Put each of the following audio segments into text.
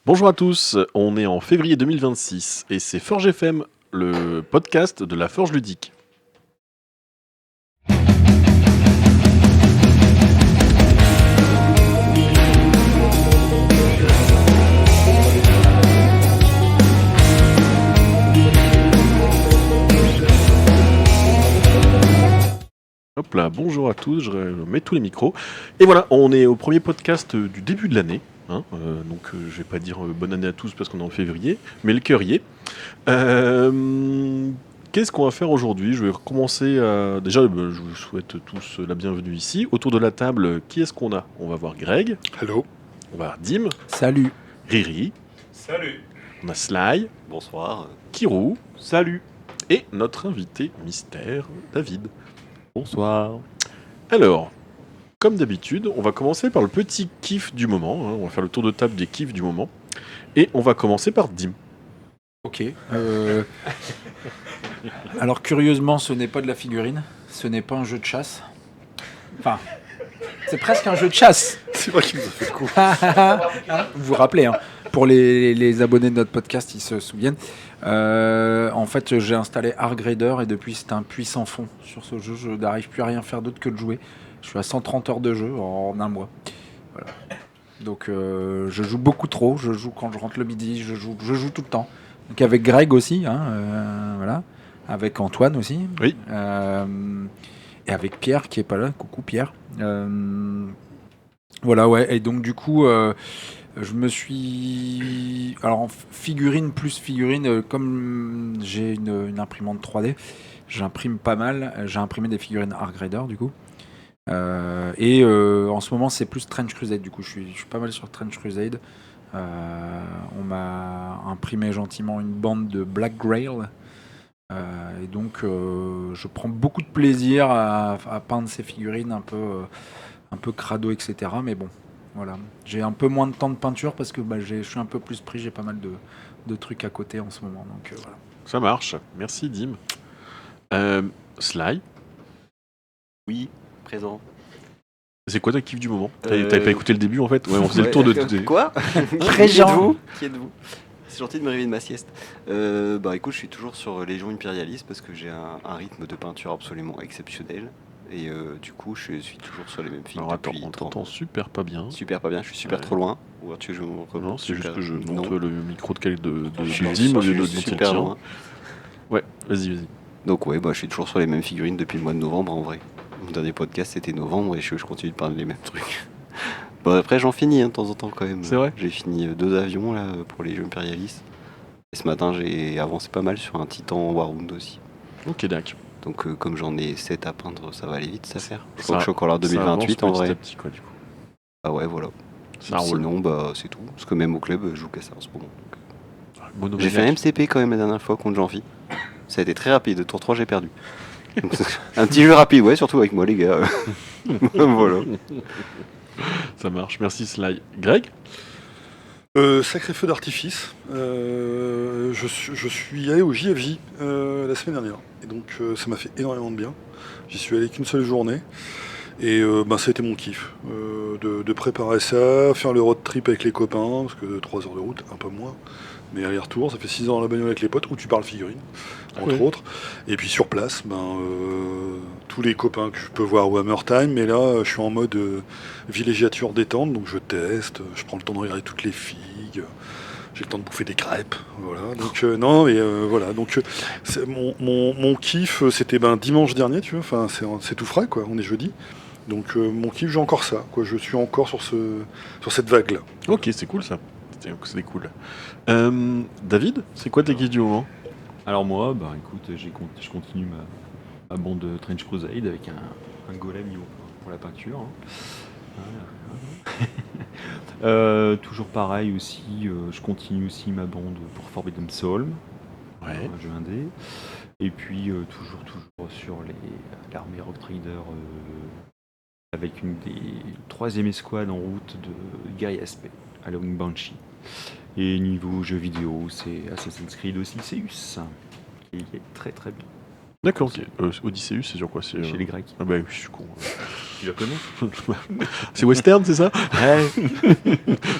Bonjour à tous, on est en février 2026 et c'est Forge FM, le podcast de la Forge ludique. Hop là, bonjour à tous, je mets tous les micros. Et voilà, on est au premier podcast du début de l'année. Je vais pas dire bonne année à tous parce qu'on est en février, mais le cœur y est. Qu'est-ce qu'on va faire aujourd'hui? Je vais recommencer à... Déjà, je vous souhaite tous la bienvenue ici. Autour de la table, qui est-ce qu'on a? On va voir Greg, Hello. on va voir Dim, Salut. Riri, Salut. on a Sly, Bonsoir. Kirou Salut. et notre invité mystère, David. Bonsoir. Alors, comme d'habitude, on va commencer par le petit kiff du moment. On va faire le tour de table des kiffs du moment. Et on va commencer par Dim. Ok. Alors curieusement, ce n'est pas de la figurine, ce n'est pas un jeu de chasse. Enfin, c'est presque un jeu de chasse. C'est vrai qu'il nous a fait le coup. Vous vous rappelez, hein, pour les abonnés de notre podcast, ils se souviennent. En fait, j'ai installé ArtGrader et depuis, c'est un puits sans fond sur ce jeu. Je n'arrive plus à rien faire d'autre que de jouer. Je suis à 130 heures de jeu en un mois. Voilà. Donc, je joue beaucoup trop. Je joue quand je rentre le midi. Je joue tout le temps. Donc avec Greg aussi, hein, voilà. Avec Antoine aussi. Oui. Et avec Pierre qui est pas là. Coucou Pierre. Voilà, ouais. Et donc du coup, je me suis... Alors en figurine plus figurine, comme j'ai une imprimante 3D, j'imprime pas mal. J'ai imprimé des figurines ArtGrader du coup. En ce moment, c'est plus Trench Crusade. Du coup, je suis pas mal sur Trench Crusade. On m'a imprimé gentiment une bande de Black Grail. Et donc, je prends beaucoup de plaisir à peindre ces figurines un peu crado, etc. Mais bon, voilà. J'ai un peu moins de temps de peinture parce que je suis un peu plus pris. J'ai pas mal de trucs à côté en ce moment. Donc, voilà. Ça marche. Merci, Dim. Sly, Oui, présent. c'est quoi ta kiff du moment? T'avais pas écouté le début, en fait? Ouais, on faisait le tour de... Quoi? Présent. Qui êtes-vous? C'est gentil de me réveiller de ma sieste. Écoute, je suis toujours sur Légion Impérialiste parce que j'ai un rythme de peinture absolument exceptionnel. Et du coup, je suis toujours sur les mêmes films Alors attends, depuis on 30 t'entend ans. super pas bien. Super pas bien, je suis super Ouais. trop loin. Ou alors tu veux que je me Non, remonte c'est juste super- que je Non. monte le micro de Je suis Dim au lieu de je suis monter le super tien. loin. Ouais, vas-y. Donc ouais, je suis toujours sur les mêmes figurines depuis le mois de novembre en vrai. Mon dernier podcast c'était novembre et je continue de parler les mêmes trucs. Bon après j'en finis de temps en temps quand même. C'est vrai? J'ai fini 2 avions là pour les Jeux impérialistes. Et ce matin j'ai avancé pas mal sur un Titan Warhound aussi. Ok, d'accord. Donc comme j'en ai 7 à peindre, ça va aller vite ça faire. Je Ça- crois que je suis encore là en Ça 2028 avance en vrai. petit à petit, quoi, du coup. Ah ouais voilà. Ça roule. Sinon c'est tout. Parce que même au club je joue qu'à ça en ce moment. Monomaniac. J'ai fait un MCP quand même la dernière fois contre Jean-Phi. Ça a été très rapide, tour 3 j'ai perdu. Donc, un petit jeu rapide, ouais, surtout avec moi les gars. Voilà. Ça marche, merci Sly. Greg? Sacré feu d'artifice. Je suis allé au JFJ la semaine dernière. Et donc ça m'a fait énormément de bien. J'y suis allé qu'une seule journée. Et ça a été mon kiff. De préparer ça, faire le road trip avec les copains, parce que 3 heures de route, un peu moins. Mais aller-retour, ça fait 6 heures dans la bagnole avec les potes, où tu parles figurines, entre autres. Et puis sur place, tous les copains que je peux voir au Hammer Time, mais là, je suis en mode villégiature détente, donc je teste, je prends le temps de regarder toutes les figues, j'ai le temps de bouffer des crêpes, voilà. Donc voilà, donc mon kiff, c'était dimanche dernier, tu vois, enfin c'est tout frais, quoi, on est jeudi. Donc mon kiff, j'ai encore ça, quoi, je suis encore sur cette vague-là. Ok, c'est cool ça. C'est cool. David, c'est quoi tes kiffs du moment? Alors moi, écoute, je continue ma bande de Trench Crusade avec un golem pour la peinture. Toujours pareil aussi, je continue aussi ma bande pour Forbidden Soul, Ouais. un jeu indé. Et puis toujours sur l'armée Rock Trader avec une des 3e escouade en route de Guerrier SP, Halloween Banshee. Et niveau jeux vidéo, c'est Assassin's Creed Odyssey, qui est très très bien. D'accord, ok. Odysseus, c'est sur quoi? C'est Chez les Grecs. Ah bah oui, je suis con. Tu la connais? C'est western, c'est ça? Ouais.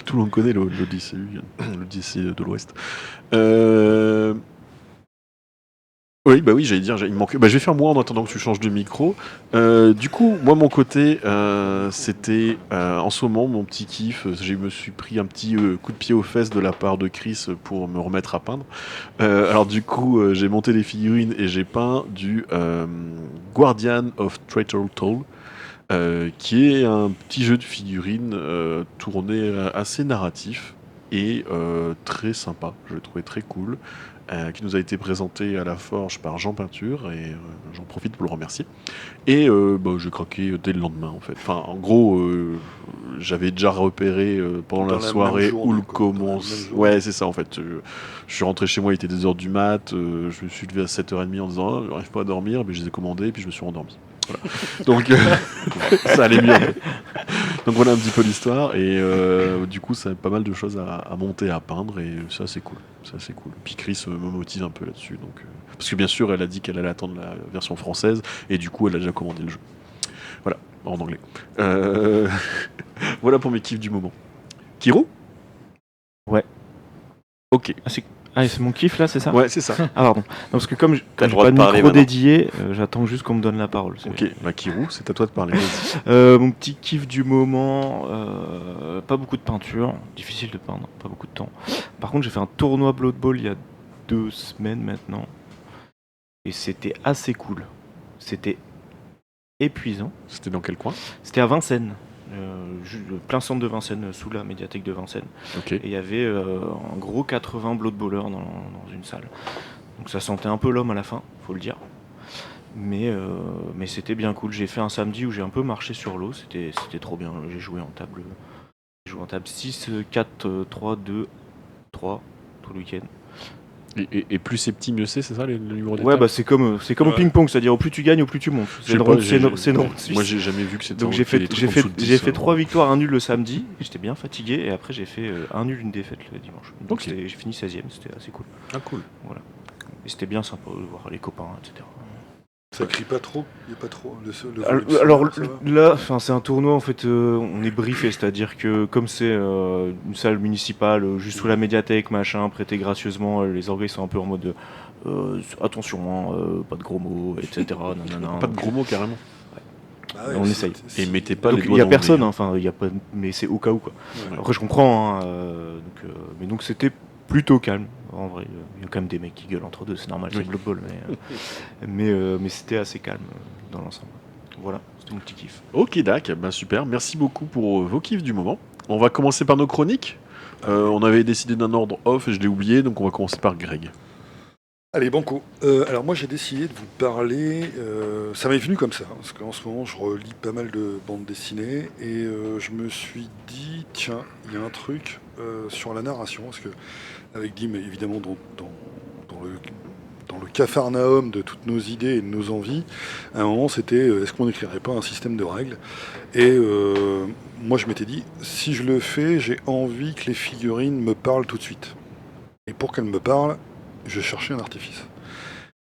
Tout le monde connaît l'Odyssée de l'Ouest. Oui, bah oui, j'allais dire, il me manque. Bah, je vais faire moi en attendant que tu changes de micro. Du coup, moi, mon côté, c'était en ce moment mon petit kiff. Je me suis pris un petit coup de pied aux fesses de la part de Chris pour me remettre à peindre. Alors, du coup, j'ai monté des figurines et j'ai peint du Guardian of Traitor Toll. Qui est un petit jeu de figurines tourné assez narratif et très sympa, je le trouvais très cool, qui nous a été présenté à la Forge par Jean Peinture et j'en profite pour le remercier. Et j'ai craqué dès le lendemain en fait. Enfin, en gros, j'avais déjà repéré pendant Dans la la soirée même journée, où le quoi. Dans la commence. même journée. Ouais, c'est ça en fait. Je suis rentré chez moi, il était 2h du mat, je me suis levé à 7h30 en disant ah, j'arrive pas à dormir, mais je les ai commandés et puis je me suis rendormi. Voilà. Donc ça allait mieux. Donc voilà un petit peu l'histoire et du coup ça a pas mal de choses à monter, à peindre et ça c'est cool. Ça c'est cool. Puis Chris me motive un peu là-dessus donc parce que bien sûr elle a dit qu'elle allait attendre la version française et du coup elle a déjà commandé le jeu. Voilà en anglais. Voilà pour mes kiffs du moment. Kiro? Ouais. Ok. C'est mon kiff là, c'est ça? Ouais c'est ça. Ah pardon. Non, parce que comme T'as le j'ai droit pas de de parler micro maintenant. dédié, j'attends juste qu'on me donne la parole. c'est Ok. Bah Kiro c'est à toi de parler. Vas-y. Mon petit kiff du moment, pas beaucoup de peinture, difficile de peindre, pas beaucoup de temps. Par contre, j'ai fait un tournoi Blood Bowl il y a 2 semaines maintenant, et c'était assez cool. C'était épuisant. C'était dans quel coin? C'était à Vincennes, plein centre de Vincennes, sous la médiathèque de Vincennes. Ok. Et il y avait en gros 80 Blood Bowlers dans une salle. Donc ça sentait un peu l'homme à la fin, faut le dire. Mais c'était bien cool. J'ai fait un samedi où j'ai un peu marché sur l'eau, c'était trop bien. J'ai joué en table 6, 4, 3, 2, 3 tout le week-end. Et plus c'est petit, mieux c'est ça le numéro des Ouais, tables? bah c'est comme au ping-pong, c'est-à-dire au plus tu gagnes, au plus tu montes. Je C'est sais une pas, ronde j'ai- suisse. Moi j'ai jamais vu que c'était Donc un- j'ai qu'il y fait, ait des j'ai trucs en fait, dessous de j'ai 10, fait 3 victoires, un nul le samedi, et j'étais bien fatigué, et après j'ai fait un nul, une défaite le dimanche. Donc Ok. j'ai fini 16ème, c'était assez cool. Ah cool. Et c'était bien sympa de voir les copains, etc. Ça crie pas trop? Il n'y a pas trop le Alors volume sonore, ça va là, c'est un tournoi en fait, on est briefé, c'est-à-dire que comme c'est une salle municipale, juste sous la médiathèque, machin, prêtée gracieusement, les orgueils sont un peu en mode attention, pas de gros mots, etc. nanana. Pas de gros mots carrément. Ah ouais, on c'est- essaye. c'est- Et mettez pas Donc les il doigts y a dans personne, le hein, enfin il y a pas, mais c'est au cas où quoi. Ouais. Après je comprends, hein, mais donc c'était plutôt calme. En vrai, il y a quand même des mecs qui gueulent entre deux, c'est normal, Oui. c'est Blood Bowl, mais c'était assez calme dans l'ensemble. Voilà, c'était mon petit kiff. Ok, Dac, ben super, merci beaucoup pour vos kiffs du moment. On va commencer par nos chroniques. On avait décidé d'un ordre off et je l'ai oublié, donc on va commencer par Greg. Allez, banco. Alors moi j'ai décidé de vous parler, ça m'est venu comme ça, parce qu'en ce moment je relis pas mal de bandes dessinées, et je me suis dit, tiens, il y a un truc sur la narration, parce que avec Dim, évidemment, dans le capharnaüm de toutes nos idées et de nos envies, à un moment c'était, est-ce qu'on n'écrirait pas un système de règles? Et moi je m'étais dit, si je le fais, j'ai envie que les figurines me parlent tout de suite. Et pour qu'elles me parlent, je vais chercher un artifice.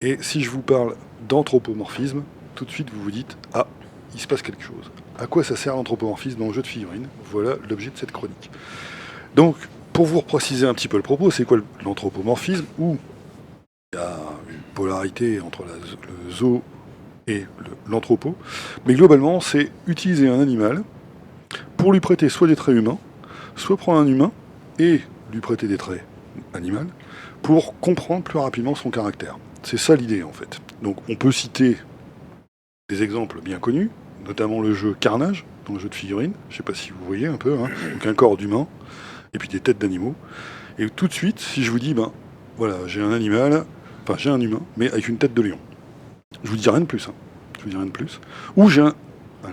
Et si je vous parle d'anthropomorphisme, tout de suite vous vous dites, ah, il se passe quelque chose. À quoi ça sert l'anthropomorphisme dans le jeu de figurines? Voilà l'objet de cette chronique. Donc, pour vous repréciser un petit peu le propos, c'est quoi l'anthropomorphisme? Où il y a une polarité entre le zoo et l'anthropo, mais globalement, c'est utiliser un animal pour lui prêter soit des traits humains, soit prendre un humain et lui prêter des traits animaux, pour comprendre plus rapidement son caractère. C'est ça l'idée en fait. Donc on peut citer des exemples bien connus, notamment le jeu Carnage, dans le jeu de figurines, je sais pas si vous voyez un peu, hein. Donc un corps d'humain, et puis des têtes d'animaux. Et tout de suite, si je vous dis, ben voilà, j'ai un animal, enfin j'ai un humain, mais avec une tête de lion. Je vous dis rien de plus, hein. Je vous dis rien de plus. Ou j'ai un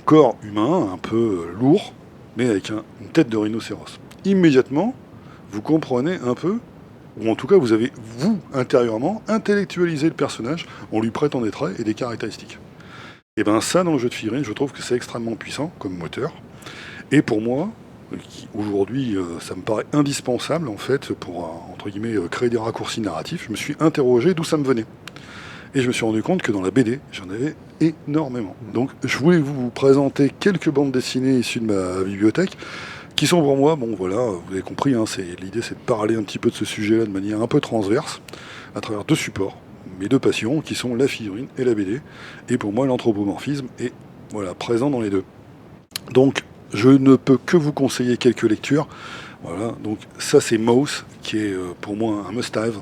corps humain un peu lourd, mais avec une tête de rhinocéros. Immédiatement, vous comprenez un peu, ou en tout cas vous avez, vous, intérieurement, intellectualisé le personnage en lui prêtant des traits et des caractéristiques. Et bien ça, dans le jeu de figurines, je trouve que c'est extrêmement puissant comme moteur. Et pour moi, aujourd'hui, ça me paraît indispensable, en fait, pour, entre guillemets, créer des raccourcis narratifs, je me suis interrogé d'où ça me venait. Et je me suis rendu compte que dans la BD, j'en avais énormément. Donc je voulais vous présenter quelques bandes dessinées issues de ma bibliothèque, qui sont pour moi, bon voilà, vous avez compris, hein, l'idée c'est de parler un petit peu de ce sujet-là de manière un peu transverse, à travers deux supports, mes deux passions, qui sont la figurine et la BD. Et pour moi, l'anthropomorphisme est voilà, présent dans les deux. Donc je ne peux que vous conseiller quelques lectures. Voilà, donc ça c'est Mouse, qui est pour moi un must-have.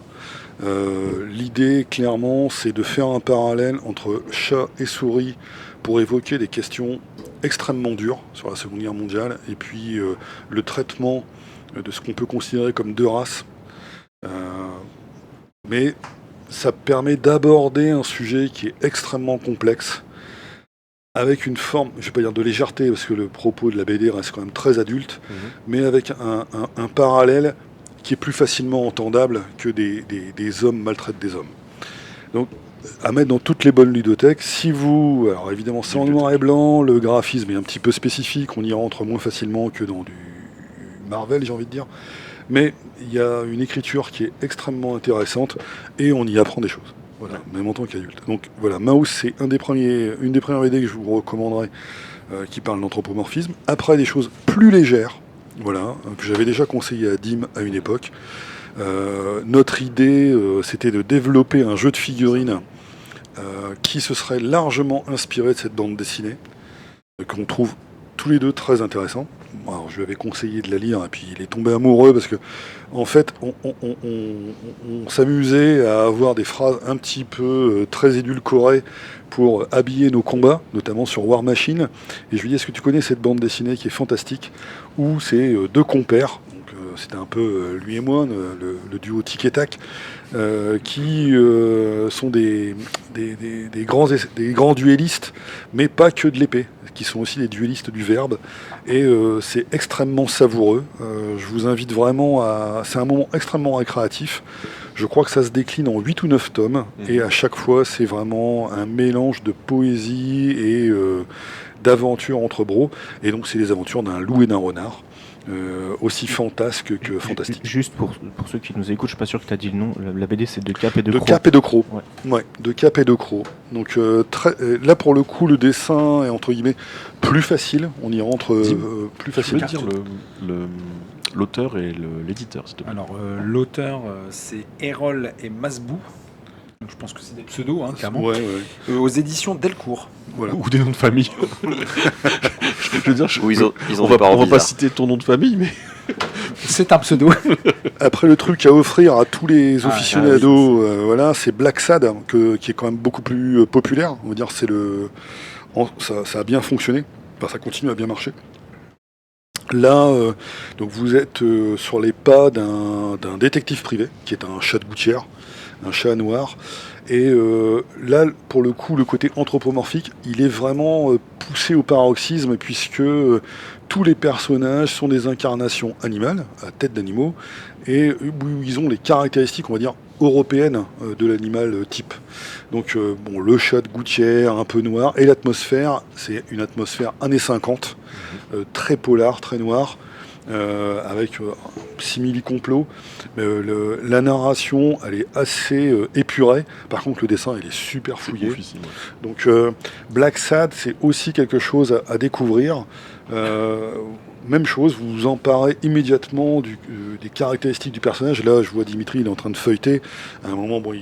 L'idée, clairement, c'est de faire un parallèle entre chat et souris pour évoquer des questions extrêmement dures sur la Seconde Guerre mondiale, et puis le traitement de ce qu'on peut considérer comme deux races. Mais ça permet d'aborder un sujet qui est extrêmement complexe, avec une forme, je ne vais pas dire de légèreté, parce que le propos de la BD reste quand même très adulte, mais avec un parallèle qui est plus facilement entendable que des hommes maltraitent des hommes. Donc, à mettre dans toutes les bonnes ludothèques. Si vous, alors évidemment c'est en noir et blanc, le graphisme est un petit peu spécifique, on y rentre moins facilement que dans du Marvel, j'ai envie de dire, mais il y a une écriture qui est extrêmement intéressante et on y apprend des choses. Voilà, même en tant qu'adulte. Donc voilà, Mouse, c'est une des premières BD que je vous recommanderais, qui parle d'anthropomorphisme. Après, des choses plus légères, voilà, que j'avais déjà conseillé à Dim à une époque. Notre idée, c'était de développer un jeu de figurines qui se serait largement inspiré de cette bande dessinée, qu'on trouve tous les deux très intéressant. Alors, je lui avais conseillé de la lire et puis il est tombé amoureux parce que en fait on s'amusait à avoir des phrases un petit peu très édulcorées pour habiller nos combats, notamment sur War Machine. Et je lui dis, est-ce que tu connais cette bande dessinée qui est fantastique, où c'est deux compères, donc c'était un peu lui et moi, le duo Tic et Tac, qui sont des grands duellistes, mais pas que de l'épée, qui sont aussi des duellistes du verbe, et c'est extrêmement savoureux. Je vous invite vraiment c'est un moment extrêmement récréatif. Je crois que ça se décline en 8 ou 9 tomes, et à chaque fois c'est vraiment un mélange de poésie et d'aventure entre bros, et donc c'est les aventures d'un loup et d'un renard. Aussi fantasque que fantastique. Juste pour ceux qui nous écoutent, je suis pas sûr que tu as dit le nom. La BD, c'est De Cap et de Croc. De Cap et de Croc. Ouais. Ouais, De Cap et de Croc. Donc là, pour le coup, le dessin est entre guillemets plus facile. On y rentre plus Je veux facilement. dire l'auteur et l'éditeur, s'il te plaît. Alors, l'auteur, c'est Errol et Masbou. Donc, je pense que c'est des pseudos, hein, clairement. Ouais. Aux éditions Delcourt. Voilà. Ou des noms de famille. Je veux dire, Où ils ont on des va parents pas bizarres. citer ton nom de famille, mais C'est un pseudo. Après, le truc à offrir à tous les aficionados, oui, voilà, c'est Black Sad, qui est quand même beaucoup plus populaire. On va dire, ça a bien fonctionné. Enfin, ça continue à bien marcher. Là, donc vous êtes sur les pas d'un détective privé, qui est un chat de gouttière, un chat noir. Et là, pour le coup, le côté anthropomorphique, il est vraiment poussé au paroxysme, puisque tous les personnages sont des incarnations animales, à tête d'animaux, et où ils ont les caractéristiques, on va dire, européennes de l'animal type. Donc, bon, le chat de gouttière, un peu noir, et l'atmosphère, c'est une atmosphère années 50, très polar, très noir, avec simili-complot. La narration, elle est assez épurée. Par contre, le dessin, il est super fouillé. oufissime, ouais. Donc, Black Sad, c'est aussi quelque chose à découvrir. Même chose, vous vous emparez immédiatement des caractéristiques du personnage. Là, je vois Dimitri, il est en train de feuilleter. À un moment, bon,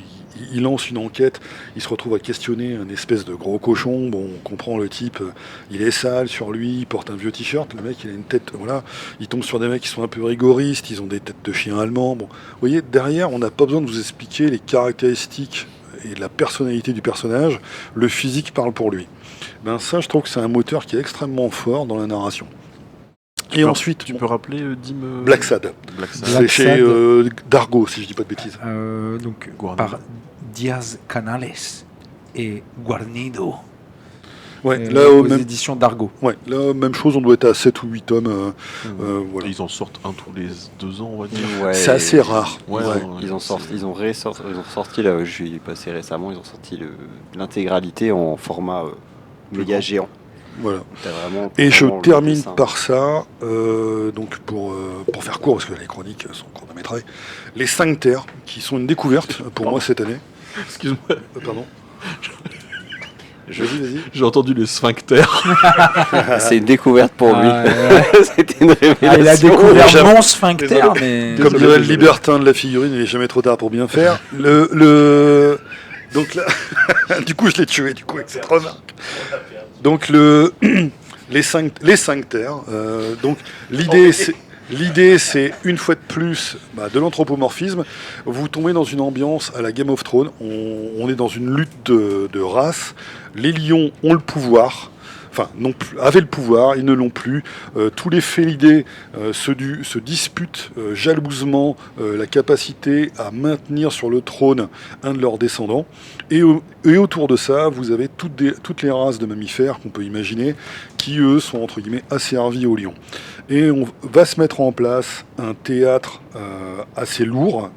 il lance une enquête, il se retrouve à questionner un espèce de gros cochon. Bon, on comprend le type, il est sale sur lui, il porte un vieux t-shirt. Le mec, il a une tête, voilà. Il tombe sur des mecs qui sont un peu rigoristes, ils ont des têtes de chiens allemands. Bon, vous voyez, derrière, on n'a pas besoin de vous expliquer les caractéristiques et la personnalité du personnage. Le physique parle pour lui. Ben ça, je trouve que c'est un moteur qui est extrêmement fort dans la narration. Et ensuite, tu peux rappeler Dim Black Sad. Black Sad. C'est Black chez Sad. Dargo, si je dis pas de bêtises. Donc, Guarnido. par Diaz Canales et Guarnido. Ouais, aux même, éditions d'Argo. ouais, là, même chose, on doit être à 7 ou 8 tomes. Voilà. Et ils en sortent un tous les 2 ans, on va dire. Ouais, C'est assez rare. Ouais, Ouais. ouais. Ils ont sorti là, je suis passé récemment, ils ont sorti l'intégralité en format méga grand. géant. Voilà. T'as vraiment- Et je vraiment le termine dessin. par ça, donc pour faire court, parce que les chroniques sont chronométrées, les 5 terres, qui sont une découverte pour moi cette année. Excuse-moi, Pardon. Vas-y. j'ai entendu le sphincter. C'est une découverte pour lui. Ah, ouais. C'était une révélation. Il a découvert J'avoue. mon sphincter, mais... Comme Désolé, dirait le désolé. libertin de la figurine, il n'est jamais trop tard pour bien faire. Donc là, du coup, je l'ai tué avec cette remarque. Donc les sphincters. Donc l'idée, c'est une fois de plus de l'anthropomorphisme. Vous tombez dans une ambiance à la Game of Thrones. On est dans une lutte de race. Les lions ont le pouvoir. Enfin, avaient le pouvoir, ils ne l'ont plus. Tous les félidés se disputent jalousement la capacité à maintenir sur le trône un de leurs descendants. Et autour de ça, vous avez toutes les races de mammifères qu'on peut imaginer, qui eux sont entre guillemets asservis aux lions. Et on va se mettre en place un théâtre assez lourd,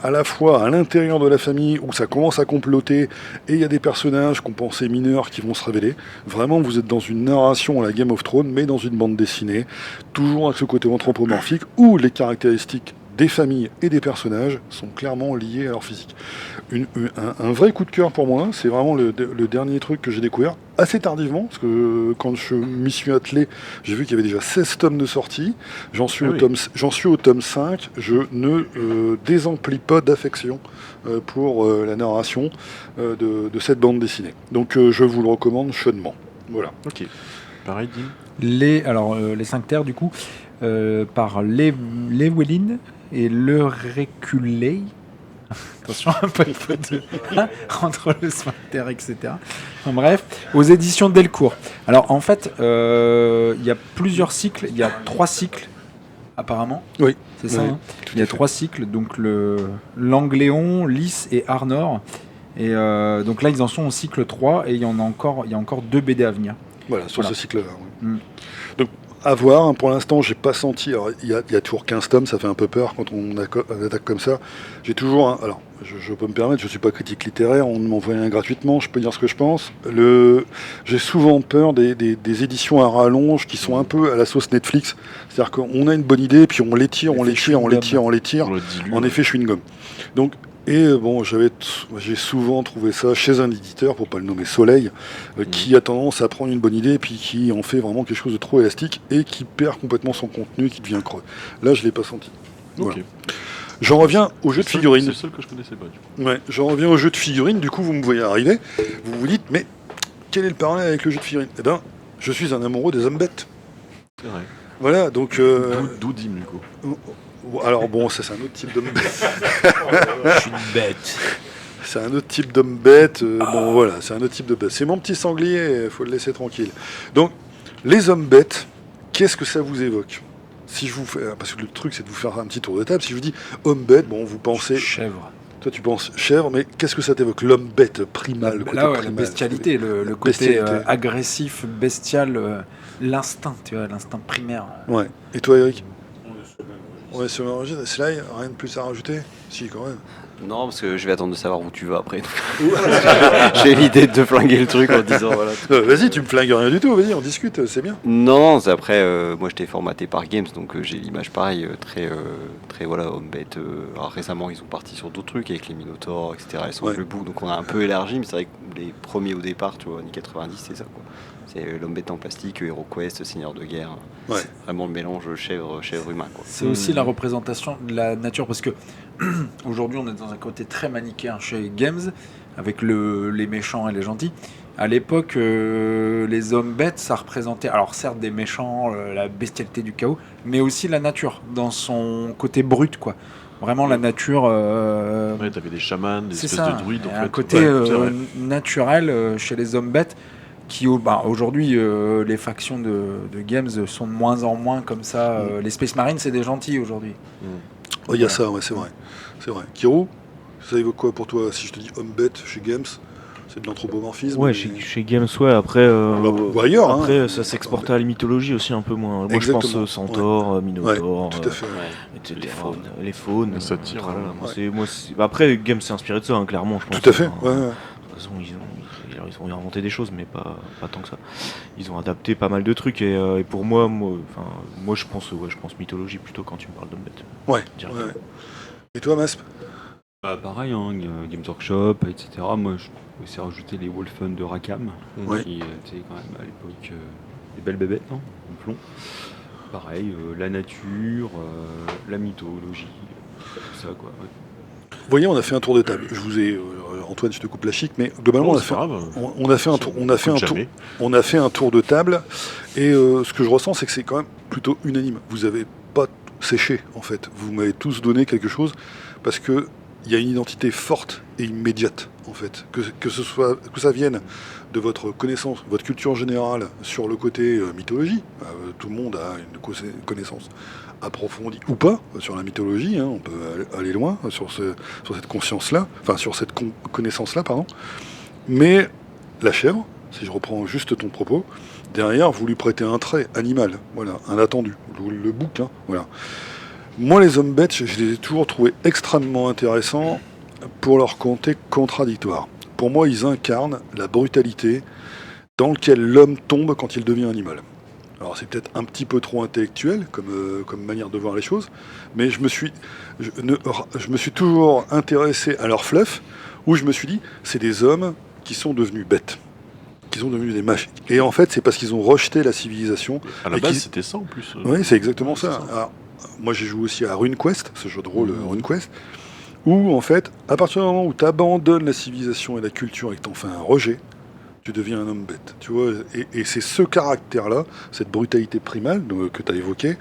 à la fois à l'intérieur de la famille où ça commence à comploter et il y a des personnages qu'on pensait mineurs qui vont se révéler. Vraiment, vous êtes dans une narration à la Game of Thrones, mais dans une bande dessinée, toujours avec ce côté anthropomorphique où les caractéristiques des familles et des personnages sont clairement liés à leur physique. Un vrai coup de cœur pour moi, c'est vraiment le dernier truc que j'ai découvert assez tardivement, parce que quand je m'y suis attelé, j'ai vu qu'il y avait déjà 16 tomes de sortie, j'en suis au tome 5, je ne désemplis pas d'affection pour la narration de cette bande dessinée. Donc je vous le recommande chaudement. Voilà. Ok. Pareil, Dim. Les sphincters, du coup, par Llewellyn et le Reculé. Attention, un peu de faute entre le sphincter, etc. Enfin, bref, aux éditions Delcourt. Alors, en fait, il y a plusieurs cycles. Il y a 3 cycles, apparemment. Oui. C'est ça, Oui, hein. Il y a 3 cycles, donc l'Angléon, Lys et Arnor. Et donc là, ils en sont au cycle 3 et il y a encore 2 BD à venir. Voilà, sur Voilà. ce cycle-là. Oui. Mm. Donc, à voir. Hein, pour l'instant, j'ai pas senti. Alors, il y a toujours 15 tomes, ça fait un peu peur quand on attaque comme ça. J'ai toujours. Alors, je peux me permettre, je suis pas critique littéraire, on m'envoie un gratuitement, je peux dire ce que je pense. J'ai souvent peur des éditions à rallonge qui sont un peu à la sauce Netflix. C'est-à-dire qu'on a une bonne idée, puis on l'étire. On le dilue. En effet, chewing-gum. Donc, bon, j'ai souvent trouvé ça chez un éditeur, pour pas le nommer Soleil, qui a tendance à prendre une bonne idée et puis qui en fait vraiment quelque chose de trop élastique et qui perd complètement son contenu, qui devient creux. Là, je l'ai pas senti. Ok. Voilà. J'en reviens au jeu de C'est figurines. le seul que je connaissais pas, du coup. Ouais, j'en reviens au jeu de figurines. Du coup, vous me voyez arriver. Vous vous dites, mais quel est le parallèle avec le jeu de figurines ? Eh ben, je suis un amoureux des hommes bêtes. C'est vrai. Voilà, donc. D'où Dim, du coup. Alors bon, ça c'est un autre type d'homme bête. Je suis une bête. C'est un autre type d'homme bête. Bon voilà, c'est un autre type de bête. C'est mon petit sanglier, il faut le laisser tranquille. Donc, les hommes bêtes, qu'est-ce que ça vous évoque ? Si je vous fais, parce que le truc c'est de vous faire un petit tour de table. Si je vous dis homme bête, bon, vous pensez. Chèvre. Toi, tu penses chèvre, mais qu'est-ce que ça t'évoque ? L'homme bête primal. Le côté Là, ouais, la primal. bestialité, le côté Bestialité. agressif, bestial, l'instinct, tu vois, l'instinct primaire. Ouais. Et toi, Eric ? On est sur le même registre. C'est là, rien de plus à rajouter ? Si, quand même. Non, parce que je vais attendre de savoir où tu vas après. J'ai l'idée de te flinguer le truc en disant voilà. Vas-y, tu me flingues rien du tout. Vas-y, on discute, c'est bien. Non, c'est après, moi j'étais formaté par Games, donc j'ai l'image pareil, très voilà, homme bête. Alors récemment, ils sont partis sur d'autres trucs avec les Minotaurs, etc. Ils sont Ouais. le bout, donc on a un peu élargi, mais c'est vrai que les premiers au départ, tu vois, années 90, c'est ça quoi. C'est l'homme bête en plastique, HeroQuest, Seigneur de guerre. Ouais. C'est vraiment le mélange chèvre humain quoi. C'est aussi la représentation de la nature, parce que aujourd'hui on est dans un côté très manichéen chez Games, avec les méchants et les gentils. À l'époque, les hommes bêtes, ça représentait, alors certes des méchants, la bestialité du chaos, mais aussi la nature, dans son côté brut, quoi. Vraiment la nature... Ouais, t'avais des chamans, des c'est espèces ça, de druides, en et fait. un côté Ouais, c'est vrai. naturel chez les hommes bêtes, qui aujourd'hui, les factions de Games sont de moins en moins comme ça. Les Space Marines, c'est des gentils aujourd'hui. Il y a ça, ouais, c'est vrai. C'est vrai. Kiro, ça évoque quoi pour toi si je te dis homme bête chez Games ? C'est de l'anthropomorphisme. Ouais, mais- chez Games, ouais. Après, ou ailleurs, hein. après ça s'exporte à la mythologie aussi un peu moins. Moi, Exactement. je pense Centaure, Minotaur, Tout à fait. etc. Les faunes. Les faunes. Les satyres, voilà, ouais. moi, après, Games s'est inspiré de ça, hein, clairement, je pense. Tout à fait. Enfin, Ouais, ouais. De toute façon, ils ont inventé des choses, mais pas tant que ça. Ils ont adapté pas mal de trucs, et pour moi je pense mythologie plutôt quand tu me parles d'homme bête. Ouais, Direct. ouais. Et toi, Masp ? Bah, pareil, hein, Games Workshop, etc. Moi, je vais essayer de rajouter les Wolfen de Rackham, Ouais. qui étaient quand même à l'époque des belles bébêtes, hein, en plomb. Pareil, la nature, la mythologie, tout ça, quoi. Ouais. Vous voyez, on a fait un tour de table. Je vous ai, Antoine, je te coupe la chic, mais globalement, Non, on a c'est fait, pas grave. on a fait un tour, on a fait un tour de table, et ce que je ressens, c'est que c'est quand même plutôt unanime. Vous avez pas séché, en fait. Vous m'avez tous donné quelque chose, parce que il y a une identité forte et immédiate, en fait. Que ça vienne de votre connaissance, votre culture générale sur le côté mythologie. Tout le monde a une connaissance approfondie ou pas sur la mythologie. On peut aller loin sur cette conscience-là, enfin sur cette connaissance-là, pardon. Mais la chèvre, si je reprends juste ton propos, derrière, vous lui prêtez un trait animal, voilà, un attendu, le bouc, voilà. Moi, les hommes bêtes, je les ai toujours trouvés extrêmement intéressants pour leur côté contradictoire. Pour moi, ils incarnent la brutalité dans laquelle l'homme tombe quand il devient animal. Alors, c'est peut-être un petit peu trop intellectuel comme manière de voir les choses, mais je me suis toujours intéressé à leur fluff, où je me suis dit, c'est des hommes qui sont devenus bêtes, qui sont devenus des machines. Et en fait, c'est parce qu'ils ont rejeté la civilisation. À la et base, qu'ils- c'était ça en plus. Oui, c'est exactement ça. C'est ça. Alors, moi, j'ai joué aussi à RuneQuest, ce jeu de rôle RuneQuest, où, en fait, à partir du moment où tu abandonnes la civilisation et la culture et que tu en fais un rejet, tu deviens un homme bête. Tu vois, et c'est ce caractère-là, cette brutalité primale que tu as évoquée,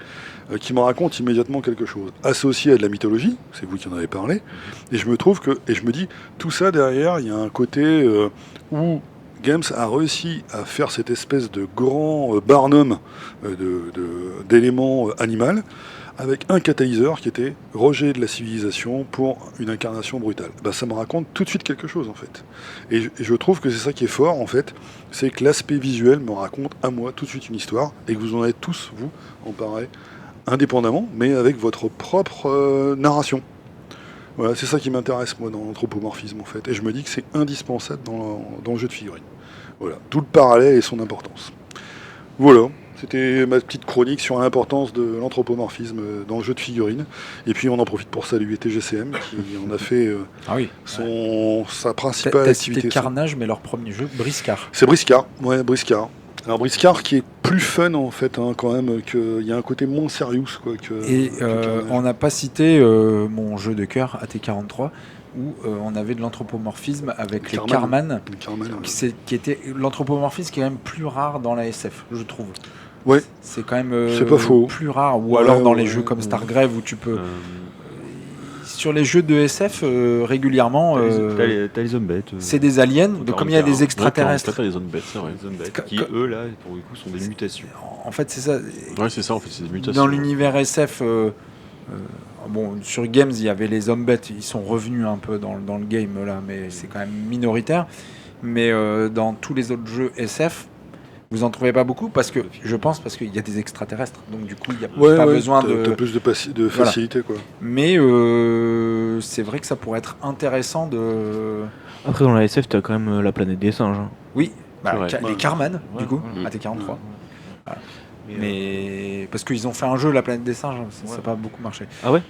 qui me raconte immédiatement quelque chose. Associé à de la mythologie, c'est vous qui en avez parlé, et je me dis, tout ça derrière, il y a un côté où Games a réussi à faire cette espèce de grand barnum d'éléments animaux, avec un catalyseur qui était rejet de la civilisation pour une incarnation brutale. Ça me raconte tout de suite quelque chose, en fait. Et je trouve que c'est ça qui est fort, en fait, c'est que l'aspect visuel me raconte à moi tout de suite une histoire, et que vous en avez tous, vous, emparés, indépendamment, mais avec votre propre narration. Voilà, c'est ça qui m'intéresse, moi, dans l'anthropomorphisme, en fait. Et je me dis que c'est indispensable dans le jeu de figurines. Voilà, tout le parallèle et son importance. Voilà. C'était ma petite chronique sur l'importance de l'anthropomorphisme dans le jeu de figurines. Et puis on en profite pour saluer TGCM qui en a fait Ah oui. sa principale T'as cité activité. Carnage, mais leur premier jeu, Briscard. C'est Briscard, ouais, Briscard. Alors Briscard qui est plus fun en fait, quand même, il y a un côté moins serious quoi. Et que Carnage. on n'a pas cité mon jeu de cœur, AT43, où on avait de l'anthropomorphisme avec les Carman. Carman, ouais. Qui était l'anthropomorphisme qui est quand même plus rare dans la SF, je trouve. Ouais. C'est quand même C'est pas faux. plus rare. Ou Ouais, alors dans ouais, les jeux comme ouais. Stargrave où tu peux. Sur les jeux de SF, régulièrement, T'as les hommes bêtes. c'est des aliens. Donc comme il y a des Ouais, extraterrestres. t'as les zones bêtes, c'est vrai. Les hommes bêtes Ca- qui, ca- eux, là, pour le coup, sont des mutations. En fait, c'est ça. Ouais, c'est ça en fait, c'est des mutations. Dans l'univers SF, bon, sur Games, il y avait les hommes bêtes. Ils sont revenus un peu dans le game là, mais c'est quand même minoritaire. Mais dans tous les autres jeux SF, vous en trouvez pas beaucoup parce qu'il y a des extraterrestres. Donc du coup, il n'y a pas besoin t'as de. plus de facilité quoi. Mais c'est vrai que ça pourrait être intéressant de. Après, dans la SF, t'as quand même la planète des singes. Hein. Oui, C'est vrai. les Carman, du Ouais, coup, ouais. AT43. Voilà. Mais, Mais parce qu'ils ont fait un jeu, La planète des singes, ça n'a pas beaucoup marché. Ah ouais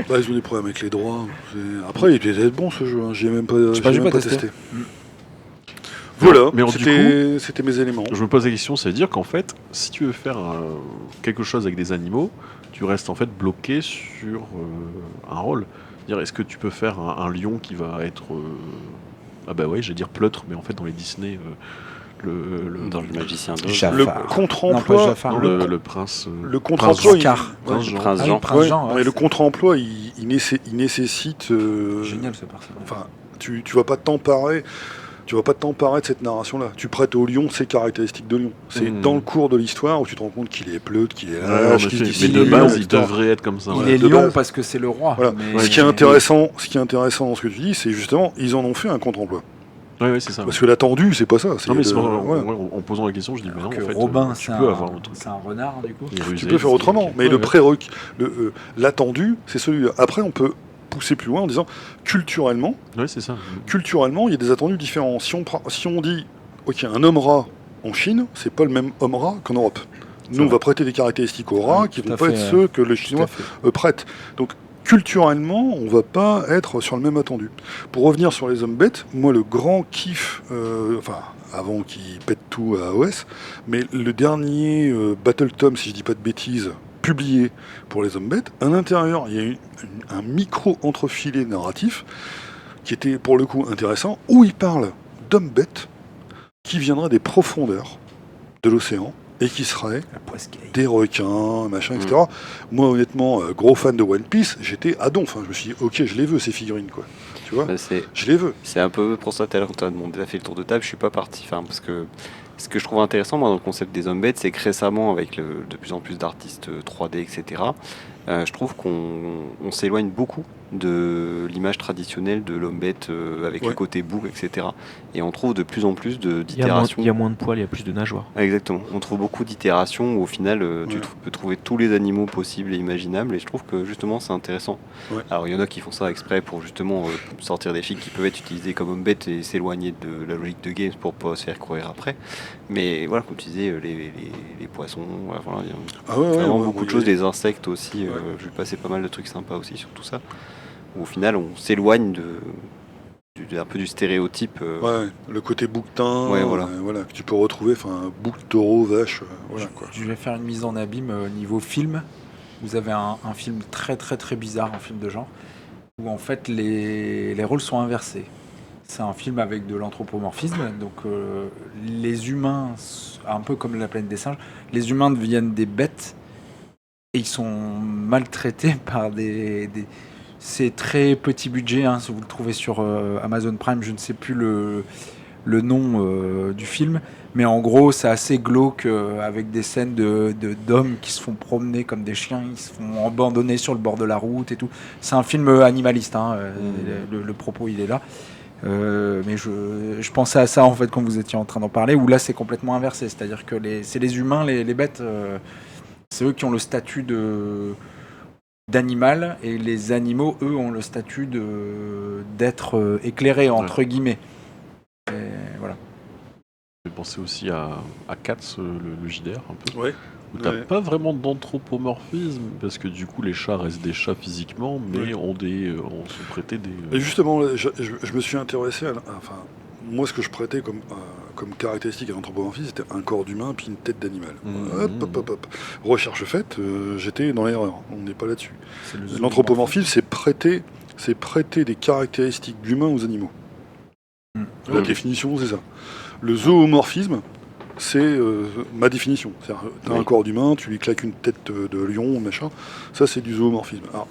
Ils ont des problèmes avec les droits. Après, il était peut-être bon ce jeu. J'ai même pas, J'ai pas testé. testé. Voilà, Mais alors, du coup, c'était mes éléments. Je me pose la question, ça veut dire qu'en fait, si tu veux faire quelque chose avec des animaux, tu restes en fait bloqué sur un rôle. Dire, est-ce que tu peux faire un lion qui va être, ah bah ouais, j'allais dire pleutre, mais en fait dans les Disney, Dans le magicien d'Oz. Jafar. Le Non, pas contre-emploi, Jafar. le prince, le contre-emploi, Prince il- Scar. Prince Ouais. Jean. Prince Ah oui, Jean. Prince Ouais, Jean, mais ouais, le c'est contre-emploi, il nécessite. génial ce personnage. Enfin, tu vas pas t'emparer. Tu vas pas t'emparer de cette narration-là. Tu prêtes au lion ses caractéristiques de lion. C'est Mhm. dans le cours de l'histoire où tu te rends compte qu'il est pleute, qu'il est Ouais, en lâche, effet. qu'il se Mais dit de il est base, lion, il etc. devrait être comme ça. Il Ouais, est de lion base. parce que c'est le roi. Voilà. Mais- Ce qui est intéressant dans ce que tu dis, c'est justement, ils en ont fait un contre-emploi. Ouais, c'est ça. Parce que l'attendu, c'est pas ça. Non, mais c'est le- en, ouais. en posant la question, je dis, mais non, Alors en que fait, Robin, tu c'est peux un, avoir un truc. c'est un renard du coup. Il est Tu rusé, peux faire autrement, mais ouais, le ouais. prérequis, l'attendu, c'est celui-là. Après, on peut pousser plus loin en disant, culturellement, Ouais, c'est ça. il y a des attendus différents. Si on dit, ok, un homme rat en Chine, c'est pas le même homme rat qu'en Europe. Nous, on va prêter des caractéristiques aux rats Oui, qui tout vont à pas fait, être ceux que le Tout à Chinois fait. prête. Donc, culturellement, on va pas être sur le même attendu. Pour revenir sur les hommes bêtes, moi le grand kiff, avant qu'ils pètent tout à OS, mais le dernier Battle Tom, si je dis pas de bêtises, publié pour les hommes bêtes, à l'intérieur il y a un micro entrefilé narratif qui était pour le coup intéressant, où il parle d'hommes bêtes qui viendraient des profondeurs de l'océan et qui seraient La poiscaille. des requins, machin, etc. Moi, honnêtement, gros fan de One Piece, j'étais à donf. Je me suis dit, ok, je les veux, ces figurines, quoi. Tu vois, C'est je les veux. c'est un peu pour ça, tout à l'heure, quand t'as fait le tour de table, je suis pas parti. Enfin, parce que ce que je trouve intéressant, moi, dans le concept des hommes bêtes, c'est que récemment, avec de plus en plus d'artistes 3D, etc., je trouve qu'on s'éloigne beaucoup de l'image traditionnelle de l'homme bête avec Ouais. le côté bouc, etc. Et on trouve de plus en plus Il y a d'itérations. moins de poils, il y a plus de nageoires. Ah, exactement. On trouve beaucoup d'itérations où au final tu Ouais. peux trouver tous les animaux possibles et imaginables et je trouve que justement c'est intéressant. Ouais. Alors il y en a qui font ça exprès pour justement sortir des films qui peuvent être utilisés comme hommes bêtes et s'éloigner de la logique de games pour pas se faire courir après. Mais voilà, comme tu disais, les poissons, voilà, il y a Ah ouais, vraiment ouais, beaucoup ouais, de choses, les insectes aussi. Ouais. Je vais passer pas mal de trucs sympas aussi sur tout ça. Où au final on s'éloigne un peu du stéréotype. Ouais, le côté bouquetin, Ouais, voilà. que tu peux retrouver, bouc, taureau, vache, voilà quoi. Je vais faire une mise en abîme niveau film. Vous avez un film très très très bizarre, un film de genre, où en fait les rôles sont inversés. C'est un film avec de l'anthropomorphisme, donc les humains, un peu comme la planète des singes, les humains deviennent des bêtes et ils sont maltraités par c'est très petit budget, hein, si vous le trouvez sur Amazon Prime, je ne sais plus le nom du film, mais en gros c'est assez glauque avec des scènes d'hommes qui se font promener comme des chiens, ils se font abandonner sur le bord de la route et tout. C'est un film animaliste, hein, le propos il est là. Mais je pensais à ça en fait quand vous étiez en train d'en parler, où là c'est complètement inversé, c'est-à-dire que c'est les humains, les bêtes, c'est eux qui ont le statut d'animal, et les animaux, eux, ont le statut d'être éclairés, entre guillemets. Et voilà. Je vais penser aussi à Cats, le JDR, un peu. Ouais. Où t'as Ouais. pas vraiment d'anthropomorphisme, parce que du coup les chats restent des chats physiquement, mais Ouais. on se prêtait des... Et justement, là, je me suis intéressé moi ce que je prêtais comme caractéristique à l'anthropomorphisme, c'était un corps d'humain puis une tête d'animal. Hop. Recherche faite, j'étais dans l'erreur, on n'est pas là-dessus. C'est le L'anthropomorphisme, c'est prêter des caractéristiques d'humains aux animaux. La définition, c'est ça. Le zoomorphisme, c'est ma définition. C'est-à-dire, t'as un corps d'humain, tu lui claques une tête de lion, machin. Ça, c'est du zoomorphisme. Alors,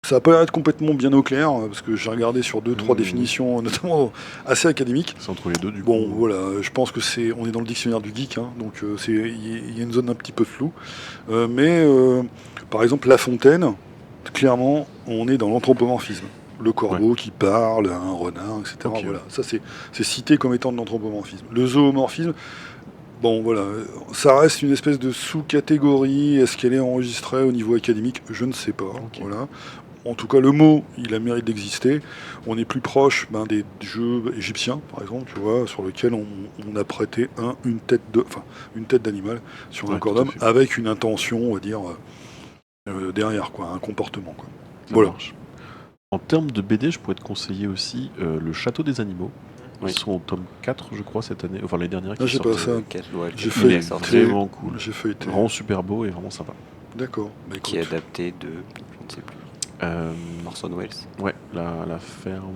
ça va pas être complètement bien au clair, parce que j'ai regardé sur 2-3 définitions, notamment assez académiques. C'est entre les deux, du Bon, coup. voilà, je pense que on est dans le dictionnaire du geek, hein, donc il y a une zone un petit peu floue. Mais, par exemple, La Fontaine, clairement, on est dans l'anthropomorphisme. Le corbeau qui parle, un renard, etc. Ok. Voilà, ça c'est cité comme étant de l'anthropomorphisme. Le zoomorphisme, bon voilà, ça reste une espèce de sous-catégorie. Est-ce qu'elle est enregistrée au niveau académique? Je ne sais pas. Ok. Voilà. En tout cas, le mot, il a le mérite d'exister. On est plus proche des jeux égyptiens, par exemple, tu vois, sur lesquels on a prêté une tête d'animal sur un Ouais, corps tout à d'homme, fait. avec une intention, on va dire, derrière, quoi, un comportement, quoi. Ça Voilà. marche. En termes de BD, je pourrais te conseiller aussi Le Château des Animaux. Oui. Ils sont au tome 4, je crois, cette année. Enfin, l'année dernière. Ah, j'ai pas ça. J'ai Il feuilleté. est vraiment cool. J'ai feuilleté. Vraiment super beau et vraiment sympa. D'accord. Bah, Qui est écoute. adapté de, je ne sais plus, Orson Welles. Ouais, la ferme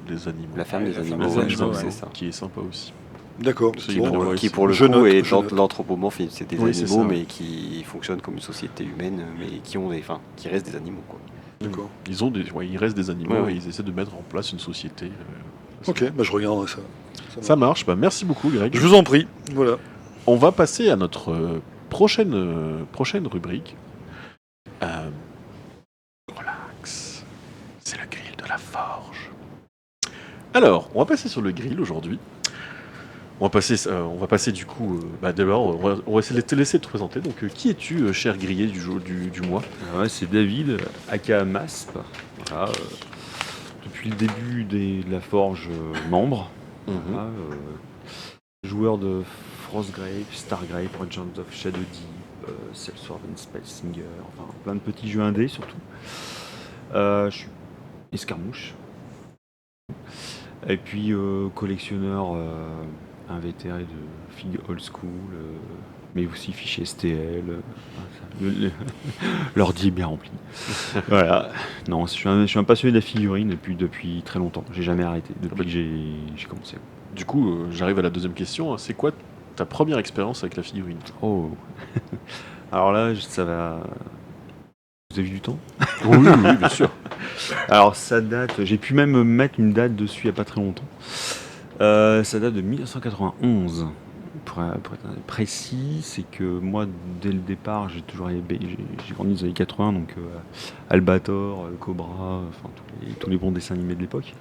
des animaux. La ferme des La ferme animaux, des ouais, je crois animaux, que ouais. c'est ça. Qui est sympa aussi. D'accord. C'est Bon, hyper bah, ouais, Qui c'est- pour le je coup note, est je note. l'anthropomorphisme, c'est des Oui, c'est animaux ça. mais qui fonctionnent comme une société humaine, mais qui restent des animaux quoi. D'accord. Il reste des animaux Ouais, ouais. et ils essaient de mettre en place une société. Ok, bah, je regarderai ça. Ça marche. Bah, merci beaucoup, Greg. Je vous en prie. Voilà. On va passer à notre prochaine rubrique. Relax. C'est le grill de la forge. Alors, on va passer sur le grill aujourd'hui. On va passer du coup. D'abord, on va te laisser te présenter. Donc, qui es-tu, cher grillé du mois? Ah ouais, c'est David, aka Masp. Voilà, depuis le début de la forge, membre. Voilà, joueur de Frostgrave, Stargrave, Regent of Shadow Deep, Sellsword and Spellsinger, enfin plein de petits jeux indés surtout. Je suis escarmouche. Et puis collectionneur invétéré de figues old school, mais aussi fichier STL. L'ordi est bien rempli. Voilà. Non, je suis un passionné de la figurine depuis très longtemps. J'ai jamais arrêté depuis que j'ai commencé. Du coup, j'arrive à la deuxième question. C'est quoi ta première expérience avec la figurine? Oh. Alors là, ça va. Vous avez du temps? Oui, bien sûr. Alors ça date, j'ai pu même mettre une date dessus il n'y a pas très longtemps. Ça date de 1991. Pour être précis, c'est que moi, dès le départ, j'ai grandi dans les années 80, donc Albator, Cobra, enfin tous les bons dessins animés de l'époque.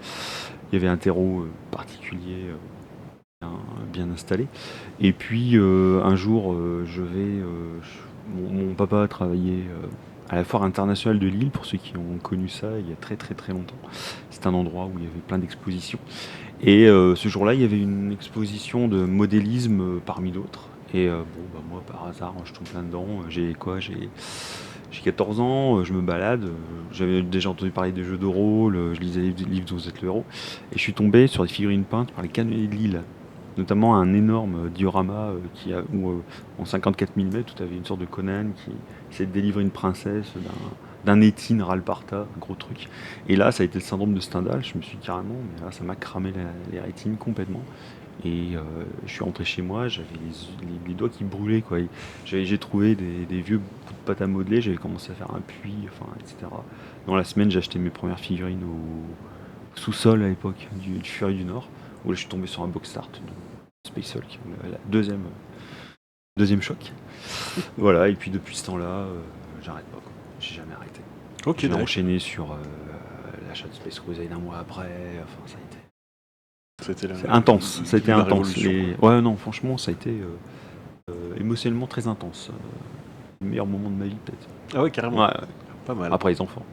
Il y avait un terreau particulier bien installé. Et puis un jour, mon papa travaillait à la Foire internationale de Lille, pour ceux qui ont connu ça il y a très très très longtemps. C'est un endroit où il y avait plein d'expositions. Et ce jour-là, il y avait une exposition de modélisme parmi d'autres. Et moi, par hasard, je tombe plein dedans. J'ai 14 ans, je me balade. J'avais déjà entendu parler des jeux de rôle, je lisais des livres dont vous êtes le héros. Et je suis tombé sur des figurines peintes par les canonniers de Lille. Notamment un énorme diorama où en 54 mm, où tu avais une sorte de Conan qui essayait de délivrer une princesse d'un Étine Ralparta, un gros truc. Et là, ça a été le syndrome de Stendhal. Je me suis dit carrément, mais là, ça m'a cramé les rétines complètement. Et je suis rentré chez moi, j'avais les doigts qui brûlaient, quoi. J'ai trouvé des vieux bouts de pâte à modeler, j'avais commencé à faire un puits, etc. Dans la semaine, j'ai acheté mes premières figurines au sous-sol à l'époque du Fury du Nord, où là, je suis tombé sur un box art de Space Hulk, la deuxième choc. Voilà, et puis depuis ce temps-là, j'arrête pas, quoi. J'ai jamais arrêté. Ok, J'ai d'accord. enchaîné sur l'achat de Space Crusade un mois après, ça a été... C'était C'est intense, ça a été la intense. révolution. Ouais, non, franchement, ça a été émotionnellement très intense. Le meilleur moment de ma vie, peut-être. Ah ouais, carrément. Ouais, Pas mal. après les enfants.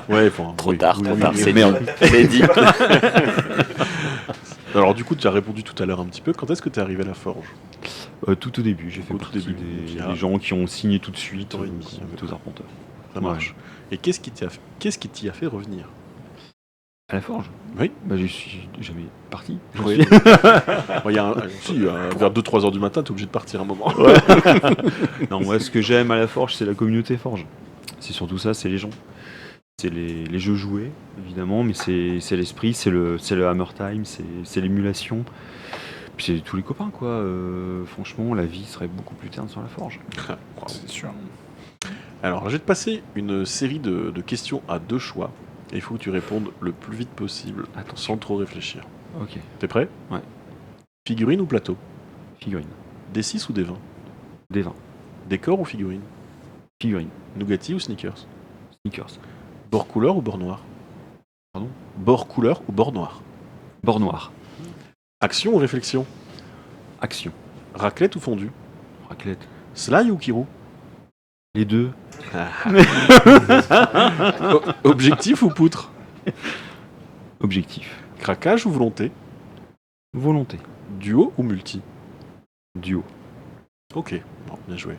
Ouais, enfin, Trop oui, tard, oui, trop oui, tard, oui. c'est dit. C'est dit. Alors du coup, tu as répondu tout à l'heure un petit peu. Quand est-ce que tu es arrivé à la forge? Tout au début, j'ai fait Au tout partie début, donc, des gens qui ont signé tout de suite, 8 ans et demi, à peu tous près. arpenteurs. Ça marche. Et qu'est-ce qui t'y a fait revenir? À la forge? Oui. Bah, je suis jamais parti. Oui. Bon, vers 2-3 heures du matin, tu es obligé de partir un moment. Non, moi, ce que j'aime à la forge, c'est la communauté forge. C'est surtout ça, c'est les gens. C'est les jeux joués, évidemment, mais c'est l'esprit, c'est le hammer time, c'est l'émulation. Puis c'est tous les copains, quoi. Franchement, la vie serait beaucoup plus terne sur la forge. C'est sûr. Alors, je vais te passer une série de questions à 2 choix. Et il faut que tu répondes le plus vite possible, sans trop réfléchir. Ok. T'es prêt? Ouais. Figurine ou plateau? Figurine. D6 ou D20? D20. Décor ou figurine? Figurine. Nougatti ou sneakers? Sneakers. Bord couleur ou bord noir? Pardon? Bord couleur ou bord noir? Bord noir. Action ou réflexion? Action. Raclette ou fondue? Raclette. Sly ou Kiro? Les deux. Objectif ou poutre? Objectif. Craquage ou volonté? Volonté. Duo ou multi? Duo. Ok, bon, bien joué.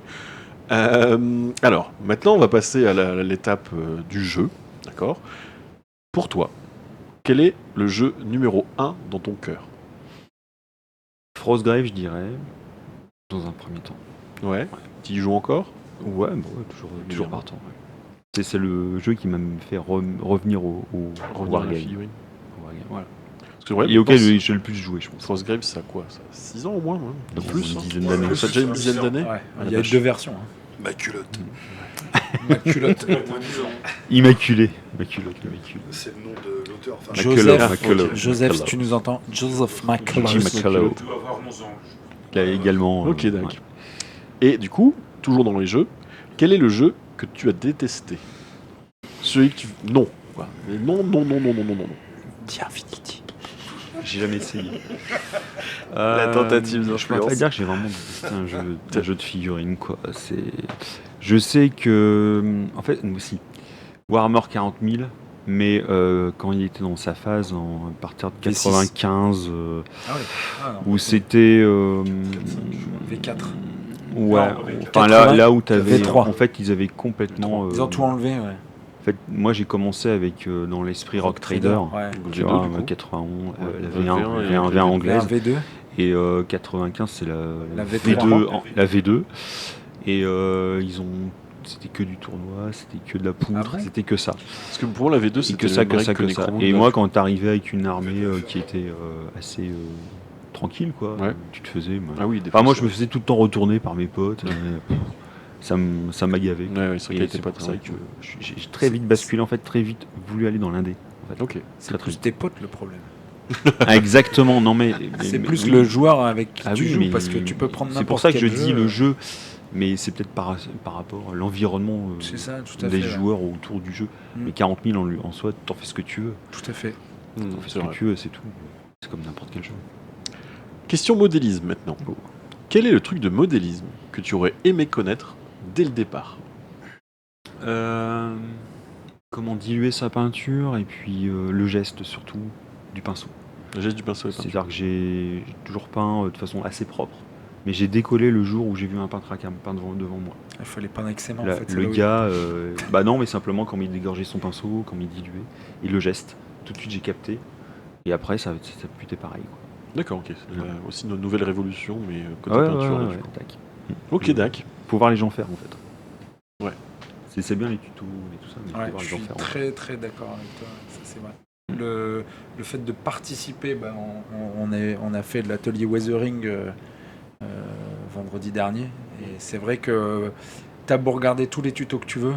Alors, maintenant on va passer à l'étape du jeu, d'accord? Pour toi, quel est le jeu numéro 1 dans ton cœur? Frostgrave, je dirais, dans un premier temps. Ouais. Tu y joues encore? Ouais, toujours partant. Ouais. C'est le jeu qui m'a fait revenir au Revoir la wargame. figurine. Au wargame. Voilà. Parce que, ouais, Et auquel pense- j'ai le plus joué, je pense. Frostgrave, ça a quoi ça? 6 ans au moins, Une plus. dizaine d'années. Ça a déjà une dizaine d'années? Ouais, Ah, il y la a vache. 2 versions. Hein. Ma culotte. Ma culotte. Immaculé. C'est le nom de l'auteur. Enfin, Joseph, si tu nous entends, Joseph McCullough. Jim McCullough. Tu vas voir 11 ans. Là également. Ok, d'accord. ouais. Et du coup, toujours dans les jeux, quel est le jeu que tu as détesté? Celui que tu... Non. Voilà. Mais non. The Infinity. J'ai jamais essayé. La tentative Je peux d'influence. pas dire que j'ai vraiment détesté un jeu de figurines, quoi. Je sais que... En fait, nous aussi. Warhammer 40 000, mais quand il était dans sa phase, à partir de V6. 95, Ah oui. Ah, non. où c'était... V4. Ouais, Non, enfin 80, là où t'avais... V3. En fait, ils avaient complètement... Ils ont tout enlevé, ouais. fait, moi j'ai commencé avec dans l'esprit Rock Trader. Ouais. Tu V2, vois, du coup. 91, la V1 V1, et V1 anglaise. Un V2. Et 95, c'est la V3. V2. La V2. Et c'était que du tournoi, c'était que de la poutre, Ah bon c'était que ça. Parce que pour moi, la V2, Et c'était que ça, le que même ça, règle que ça. Necromunda. Et moi, quand t'arrivais avec une armée qui était assez tranquille, quoi, Ouais. tu te faisais. Ah oui, des Enfin, moi, fois, je me faisais tout le temps retourner par mes potes. Ça m'a gavé. Ouais, c'est vrai qu'elle Et était c'est pas pour ça très que j'ai très vite basculé, en fait, très vite voulu aller dans l'indé. En fait. Ok. Très, très Plus vite. tes potes le problème. Ah, exactement, non mais. C'est mais plus oui. le joueur avec qui Ah tu oui, joues mais parce que tu peux prendre c'est n'importe pour ça que je quel dis jeu. le jeu, mais c'est peut-être par rapport à l'environnement C'est ça, tout à des fait. joueurs autour du jeu. Mm. Mais 40 000 en soi, t'en fais ce que tu veux. Tout à fait. Mmh, T'en fais c'est ce que vrai. tu veux, c'est tout. C'est comme n'importe quel jeu. Question modélisme maintenant. Quel est le truc de modélisme que tu aurais aimé connaître dès le départ? Comment diluer sa peinture et puis le geste surtout du pinceau. Le geste du pinceau et peinture. C'est-à-dire que j'ai toujours peint de façon assez propre. Mais j'ai décollé le jour où j'ai vu un peintre à cam peindre devant moi. Il fallait peindre avec ses mains en Là, fait. c'est le là où il- gars, bah non, mais simplement quand il dégorgeait son pinceau, quand il diluait, et le geste. Tout de suite j'ai capté. Et après ça putait pareil. Quoi. D'accord, ok. C'est aussi une nouvelle révolution, mais côté Ouais, peinture. ouais, là, ouais, du coup. tac. Ok, Dac. Faut voir les gens faire en fait. Ouais. C'est bien les tutos et tout ça, mais Ouais, faut voir je les gens suis faire. très très d'accord avec toi, ça c'est vrai. Le fait de participer, ben, on a fait de l'atelier Weathering vendredi dernier, et c'est vrai que t'as beau regarder tous les tutos que tu veux,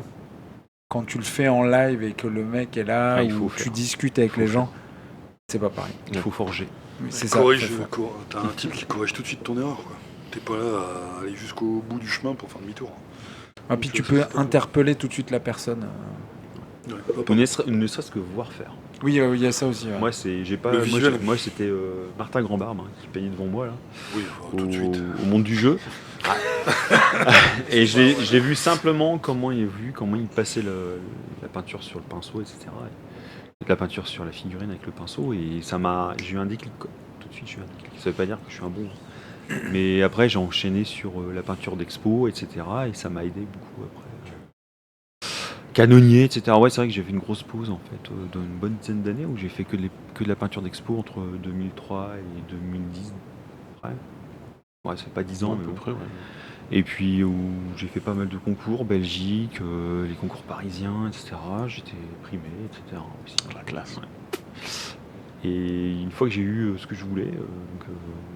quand tu le fais en live et que le mec est là, Ah, il faut ou faire. tu discutes avec Faut les faire. gens, c'est pas pareil. Il faut forger. C'est ça. T'as un type qui corrige tout de suite ton erreur, quoi. T'es pas là à aller jusqu'au bout du chemin pour faire demi-tour. Ah, puis tu Ça, peux c'est pas interpeller tout de suite la personne. Ouais, Ou ne serait-ce que voir faire. Oui, il y a ça aussi. Ouais. Moi, j'ai pas. Le Moi, visuel. moi, c'était Martin Grandbarbe qui peignait devant moi là, Oui, tout de suite. au monde du jeu. Et j'ai vu simplement comment il passait la peinture sur le pinceau, etc. Et la peinture sur la figurine avec le pinceau, et j'ai eu un déclic. Quoi. Tout de suite, j'ai eu un déclic. Ça veut pas dire que je suis un bon. Mais après, j'ai enchaîné sur la peinture d'expo, etc. Et ça m'a aidé beaucoup après. Canonnier, etc. Ouais, c'est vrai que j'ai fait une grosse pause en fait, d'une bonne dizaine d'années où j'ai fait que de la peinture d'expo entre 2003 et 2010. Ouais, ça fait pas 10 ans, à mais peu bon. près, ouais. Et puis où j'ai fait pas mal de concours, Belgique, les concours parisiens, etc. J'étais primé, etc. aussi. La classe. Ouais. Et une fois que j'ai eu ce que je voulais,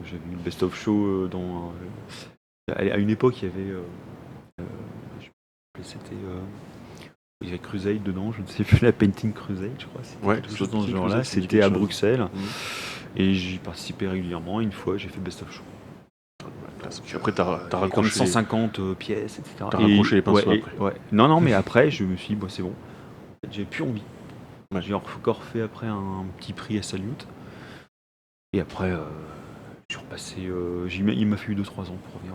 j'avais eu le Best of Show à une époque, il y avait. C'était. Il y avait Crusade dedans, je ne sais plus, la Painting Crusade, je crois. C'était Ouais, quelque chose dans ce Painting genre-là. Crusade, ça me dit C'était à quelque chose. Bruxelles. Et j'y participais régulièrement. Une fois, j'ai fait Best of Show. La classe. Puis après, t'as Comme raccroché. 150 pièces, etc. T'as raccroché les pinceaux ouais, après. ouais. Non, mais après, je me suis dit, c'est bon. En fait, j'ai plus envie. Ouais. J'ai encore fait après un petit prix à Salute. Et après, je suis repassé. Il m'a fallu 2-3 ans pour revenir.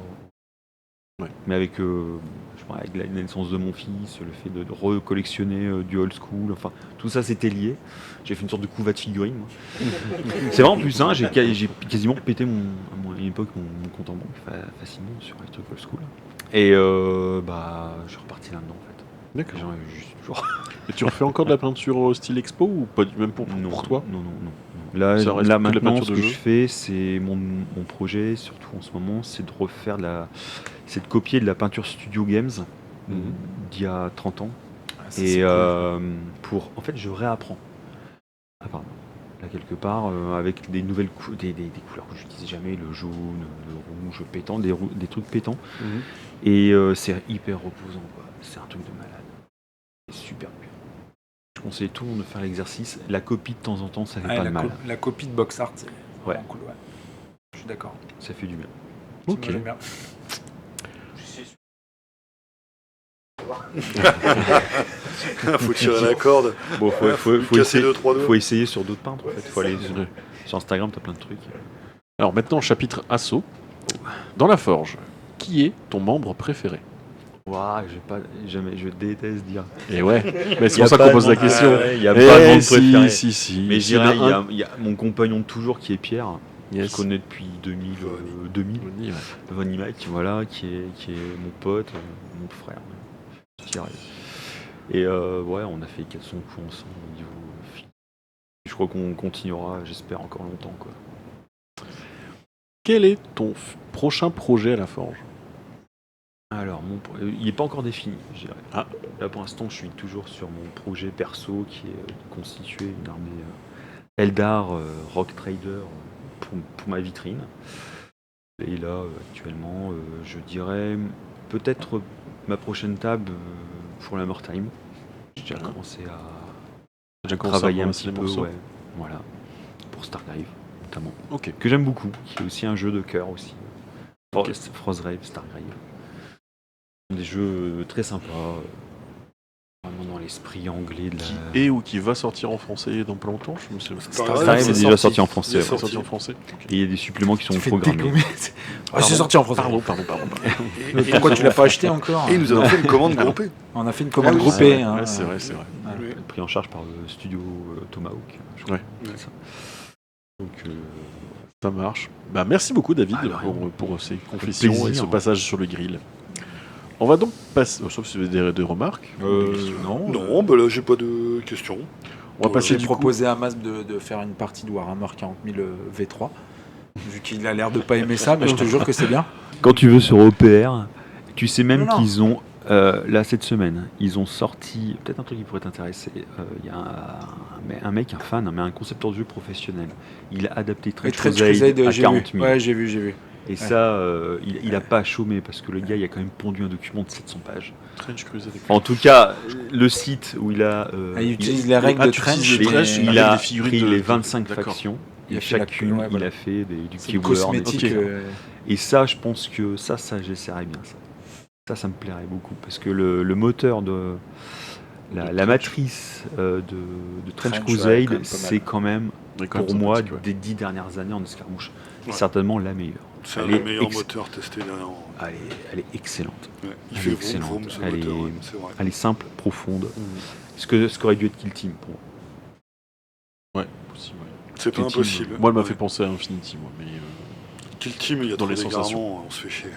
Ouais. Mais avec la naissance de mon fils, le fait de recollectionner du old school, enfin, tout ça c'était lié. J'ai fait une sorte de couva de figurines. Moi. C'est vrai en plus, hein, j'ai quasiment pété à une époque mon compte en banque facilement sur les trucs old school. Et je suis reparti là-dedans en fait. D'accord. Genre, juste toujours. Et tu refais encore de la peinture au style expo ou pas même pour toi? Non. Là Ça reste que de la maintenant, peinture ce de que jeu. je fais, c'est mon projet, surtout en ce moment, c'est de refaire c'est de copier de la peinture Studio Games d'il y a 30 ans. Ah, ça, Et c'est en fait, je réapprends. Ah, pardon. Là, quelque part, avec des nouvelles des couleurs que je n'utilise jamais, le jaune, le rouge pétant, des trucs pétants. Mhm. Et c'est hyper reposant, quoi. C'est un truc de malade. C'est super bien. Je conseille tout le monde de faire l'exercice. La copie de temps en temps, ça fait pas de mal. La copie de box art, c'est Ouais. vraiment cool. Ouais. Je suis d'accord. Ça fait du bien. Ok. Moi, j'aime bien. Faut tirer la corde. Bon, faut casser essayer, 2-3 doigts. faut essayer sur d'autres peintres, en fait. Faut aller sur Instagram, t'as plein de trucs. Alors maintenant, chapitre assaut. Dans la forge, qui est ton membre préféré? Waouh, je déteste dire. Et ouais, mais c'est Y a pour ça pas qu'on de pose la membre question. préféré, y a Eh, pas de membre si, préféré. si. Mais je S'il y en dirais, a un, il y a mon compagnon de toujours qui est Pierre, yes. que je connais depuis 2000, Bonnie, ouais. Vonny Mac, voilà, qui est mon pote, mon frère. Je dirais. Et ouais, on a fait 400 coups ensemble au niveau film. Je crois qu'on continuera, j'espère, encore longtemps, quoi. Quel est ton prochain projet à la Forge? Alors, il n'est pas encore défini, je dirais. Ah. Là, pour l'instant, je suis toujours sur mon projet perso qui est de constituer une armée Eldar Rock Trader pour ma vitrine. Et là, actuellement, je dirais peut-être ma prochaine table pour la Time. J'ai déjà commencé à travailler un petit peu, ouais, voilà, pour Stargrave notamment. Ok. Que j'aime beaucoup, qui est aussi un jeu de cœur aussi. Frostgrave, Stargrave. Des jeux très sympas, vraiment dans l'esprit anglais de la... Qui est ou qui va sortir en français dans pas longtemps, je me souviens. Stargrave est déjà sorti en français. Il est Ouais. Sorti en français. Ok. Et il y a des suppléments qui sont Tu fais programmés. dégommer. Ah, c'est sorti en français. Pardon. Pourquoi tu l'as pas acheté encore? Et nous avons fait une commande groupée. On a fait une commande Ah oui, groupée. Ouais, hein. ouais, c'est vrai. Oui. Pris en charge par le studio Tomahawk. Je crois. Ouais. C'est ça. Donc, Ça marche. Bah, merci beaucoup, David, Ah, de rien. pour ces confessions et plaisir. ce passage sur le grill. On va donc passer, sauf si vous avez des remarques. Non. Non, bah là j'ai pas de questions. On va passer J'ai du coup. proposé à Mas de faire une partie de Warhammer 40 000 V3. Vu qu'il a l'air de pas aimer ça, mais je te jure que c'est bien. quand tu veux sur OPR, tu sais même Non. qu'ils ont, là cette semaine, ils ont sorti, peut-être un truc qui pourrait t'intéresser, il y a un mec, un fan, mais un concepteur de jeu professionnel. Il a adapté Et Trench Trench Crusade Crusade, à j'ai 40 vu. 000. Ouais, j'ai vu. Et ça, il a pas chômé parce que le gars, il a quand même pondu un document de 700 pages. Trench Crusade. En tout cas, le site où il a... Ah, il utilise les règles de tu Trench. utilises le mais- Trench, il avec a des figurines pris de- les 25 d'accord. factions. Il Et a fait la- chacune, ouais, voilà. il a fait du C'est une keyword. cosmétique. etc. Et ça, je pense que ça j'essaierais bien ça. Ça me plairait beaucoup parce que le moteur de la matrice de Trench Trench, ouais, Crusade, quand même pas mal. c'est quand même Ouais, quand même pour moi sympathique, ouais. des 10 dernières années en escarmouche, Ouais. certainement la meilleure. C'est Elle le est meilleur moteur testé dernièrement. Elle est excellente. Ouais. Il Elle fait est vroom excellente. vroom ce Elle moteur, est- ouais, c'est vrai. Elle est simple, profonde. Mmh. Ce qu'aurait dû être Kill Team pour moi. Ouais, possible, ouais. C'est pas Kill Team, impossible. Moi, elle m'a Ouais. fait penser à Infinity, moi. Mais Kill Team, il y a dans trop les sensations. d'égarements, on se fait chier.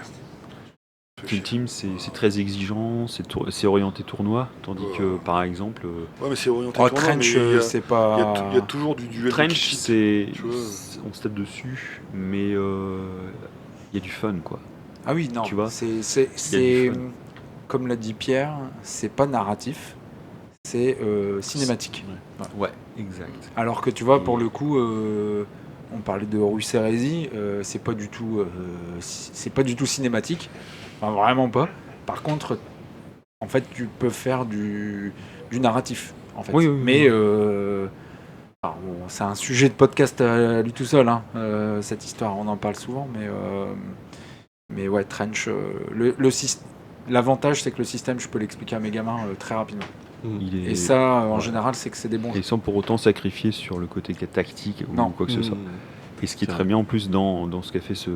Kill Team, c'est très exigeant, c'est orienté tournoi, tandis que par exemple, Ouais, mais c'est orienté Oh, tournoi, mais Trench, il y a- c'est il y pas. a toujours du duel. de Trench, kits. c'est tu vois. on se tape dessus, mais il y a du fun, quoi. Ah oui, non. Tu vois, c'est du fun. comme l'a dit Pierre, c'est pas narratif, c'est cinématique. Ouais, exact. Alors que tu vois, pour le coup, on parlait de Horus Heresy, c'est pas du tout cinématique, enfin, vraiment pas. Par contre, en fait, tu peux faire du narratif, en fait. Oui, oui, oui. Mais alors, bon, c'est un sujet de podcast à lui tout seul, hein, cette histoire. On en parle souvent, mais ouais, Trench. L'avantage, c'est que le système, je peux l'expliquer à mes gamins très rapidement. Il est... Et ça, en ouais. général, c'est que c'est des bons. Et sans pour autant sacrifier sur le côté tactique ou Non. quoi que ce soit. Et ce qui est C'est très vrai. bien en plus dans ce qu'a fait ce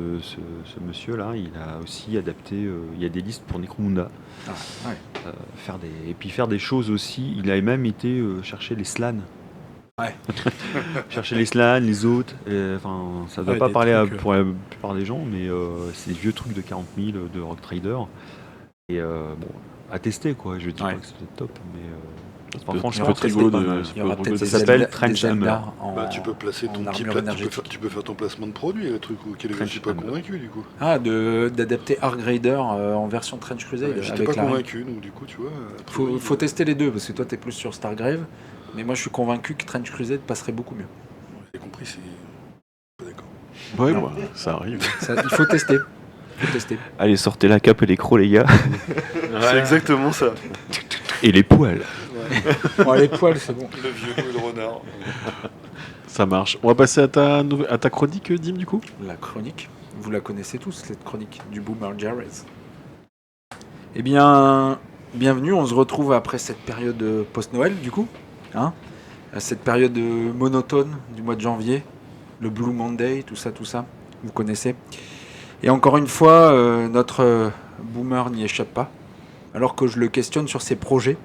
monsieur-là, il a aussi adapté, il y a des listes pour Necromunda, Ah, ouais. et puis faire des choses aussi. Il a même été chercher les slans. Ouais. Chercher les slans, les hôtes. Enfin, ça ne doit Ouais, pas des parler trucs, pour la plupart des gens, mais c'est des vieux trucs de 40 000 de Rock Trader. Et bon, à tester quoi. Je dis Ouais. pas que c'était top, mais Franchement, franchement, ça peut être rigolo de. Il y aura peut-être Ça des s'appelle Eldar- Trench des Eldar Hammer. en- Bah, tu peux placer en ton petit armure plat, tu énergétique. peux faire ton placement de produit, le truc auquel je Trench suis pas Hammer. convaincu du coup. Ah, d'adapter Argrader en version Trench Crusade. J'étais avec pas la règle. convaincu, donc du coup, tu vois. Faut tester les deux, parce que toi, t'es plus sur Stargrave. Mais moi, je suis convaincu que Trench Crusade passerait beaucoup mieux. J'ai compris, c'est. Pas d'accord. Ouais, Non. bah, ça arrive. Il faut tester. Allez, sortez la cape et les crocs, les gars. C'est exactement ça. et les poils. Bon, les poils, c'est bon. Le vieux et le renard. Ça marche. On va passer à ta chronique, Dim, du coup. La chronique, vous la connaissez tous, cette chronique du Boomer Jarez. Eh bien, bienvenue, on se retrouve après cette période post-Noël, du coup. Hein, cette période monotone du mois de janvier, le Blue Monday, tout ça, vous connaissez. Et encore une fois, notre Boomer n'y échappe pas. Alors que je le questionne sur ses projets,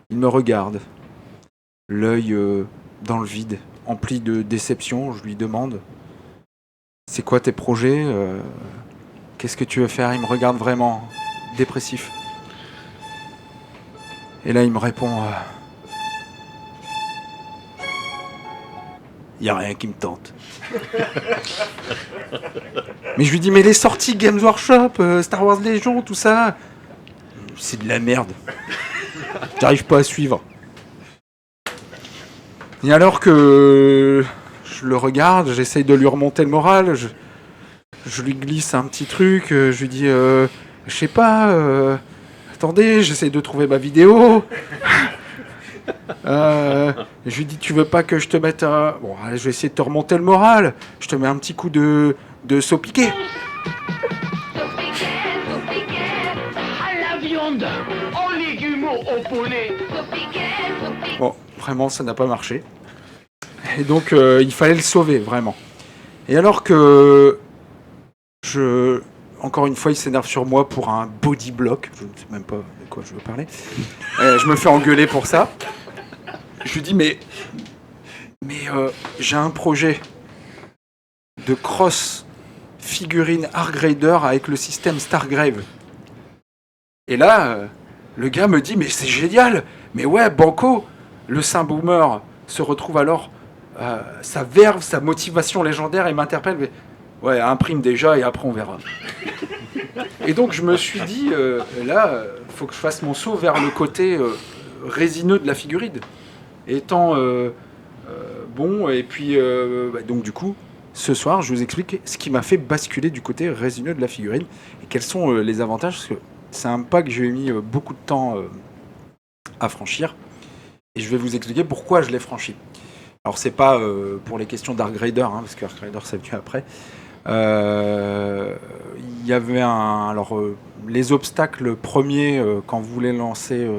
il me regarde, l'œil dans le vide, empli de déception. Je lui demande: c'est quoi tes projets? Qu'est-ce que tu veux faire? Il me regarde vraiment dépressif. Et là, il me répond... y a rien qui me tente. Mais je lui dis, mais les sorties Games Workshop, Star Wars Legion, tout ça, c'est de la merde. J'arrive pas à suivre. Et alors que je le regarde, j'essaye de lui remonter le moral, je lui glisse un petit truc, je lui dis, je sais pas, attendez, j'essaye de trouver ma vidéo. Je lui dis, tu veux pas que je te mette un... Bon, allez, je vais essayer de te remonter le moral. Je te mets un petit coup de saut piqué. À la viande, aux légumes, au poulet. Bon, vraiment, ça n'a pas marché. Et donc, il fallait le sauver, vraiment. Et alors que... Encore une fois, il s'énerve sur moi pour un body block. Je ne sais même pas de quoi je veux parler. Je me fais engueuler pour ça. Je lui dis, mais j'ai un projet de cross figurine Argrader avec le système Stargrave. Et là, le gars me dit, mais c'est génial. Mais ouais, banco, le Saint Boomer se retrouve alors sa verve, sa motivation légendaire et m'interpelle. Mais, ouais, imprime déjà et après on verra. Et donc je me suis dit, là, faut que je fasse mon saut vers le côté résineux de la figurine. Étant bon, et puis donc du coup, ce soir, je vous explique ce qui m'a fait basculer du côté résineux de la figurine et quels sont les avantages, parce que c'est un pas que j'ai mis beaucoup de temps à franchir, et je vais vous expliquer pourquoi je l'ai franchi. Alors c'est pas pour les questions d'Argrader, hein, parce que Argrader c'est venu après. Il y avait les obstacles premiers quand vous voulez lancer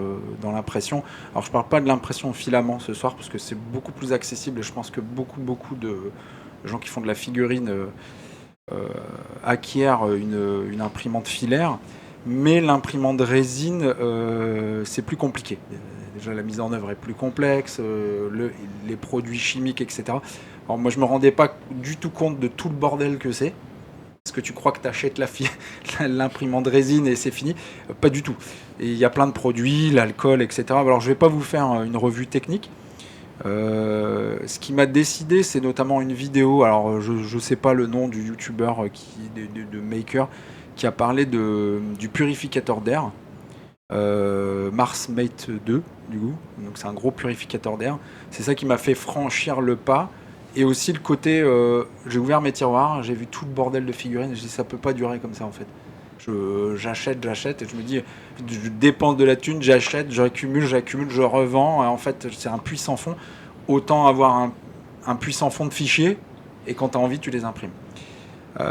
dans l'impression. Alors je parle pas de l'impression filament ce soir parce que c'est beaucoup plus accessible et je pense que beaucoup de gens qui font de la figurine acquièrent une imprimante filaire, mais l'imprimante résine c'est plus compliqué. Déjà la mise en œuvre est plus complexe, les produits chimiques, etc. Alors moi je me rendais pas du tout compte de tout le bordel que c'est. Est-ce que tu crois que tu achètes l'imprimante de résine et c'est fini ? Pas du tout. Et il y a plein de produits, l'alcool, etc. Alors je vais pas vous faire une revue technique. Ce qui m'a décidé, c'est notamment une vidéo. Alors je sais pas le nom du youtubeur de Maker qui a parlé du purificateur d'air. Mars Mate 2 du coup. Donc c'est un gros purificateur d'air. C'est ça qui m'a fait franchir le pas. Et aussi le côté, j'ai ouvert mes tiroirs, j'ai vu tout le bordel de figurines, et je dis ça peut pas durer comme ça en fait. J'achète, et je me dis, je dépense de la thune, j'achète, j'accumule, je revends, et en fait c'est un puits sans fond. Autant avoir un puits sans fond de fichiers, et quand tu as envie, tu les imprimes. Bon,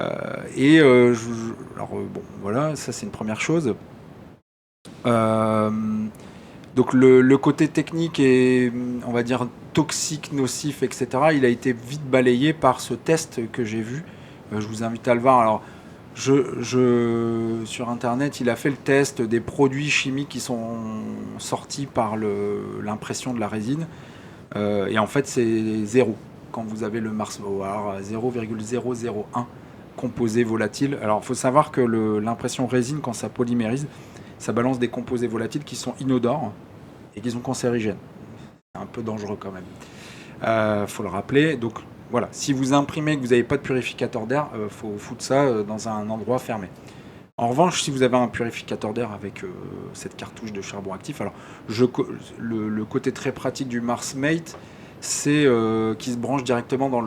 voilà, ça c'est une première chose. Donc le côté technique et, on va dire, toxique, nocif, etc., il a été vite balayé par ce test que j'ai vu. Je vous invite à le voir. Alors, sur Internet, il a fait le test des produits chimiques qui sont sortis par l'impression de la résine. Et en fait, c'est 0. Quand vous avez le Mars Power, 0,001 composés volatiles. Alors, il faut savoir que l'impression résine, quand ça polymérise, ça balance des composés volatiles qui sont inodores et qui sont cancérigènes. C'est un peu dangereux quand même. Faut le rappeler. Donc voilà, si vous imprimez et que vous n'avez pas de purificateur d'air, faut foutre ça dans un endroit fermé. En revanche, si vous avez un purificateur d'air avec cette cartouche de charbon actif, alors le côté très pratique du Mars Mate, c'est qu'il se branche directement dans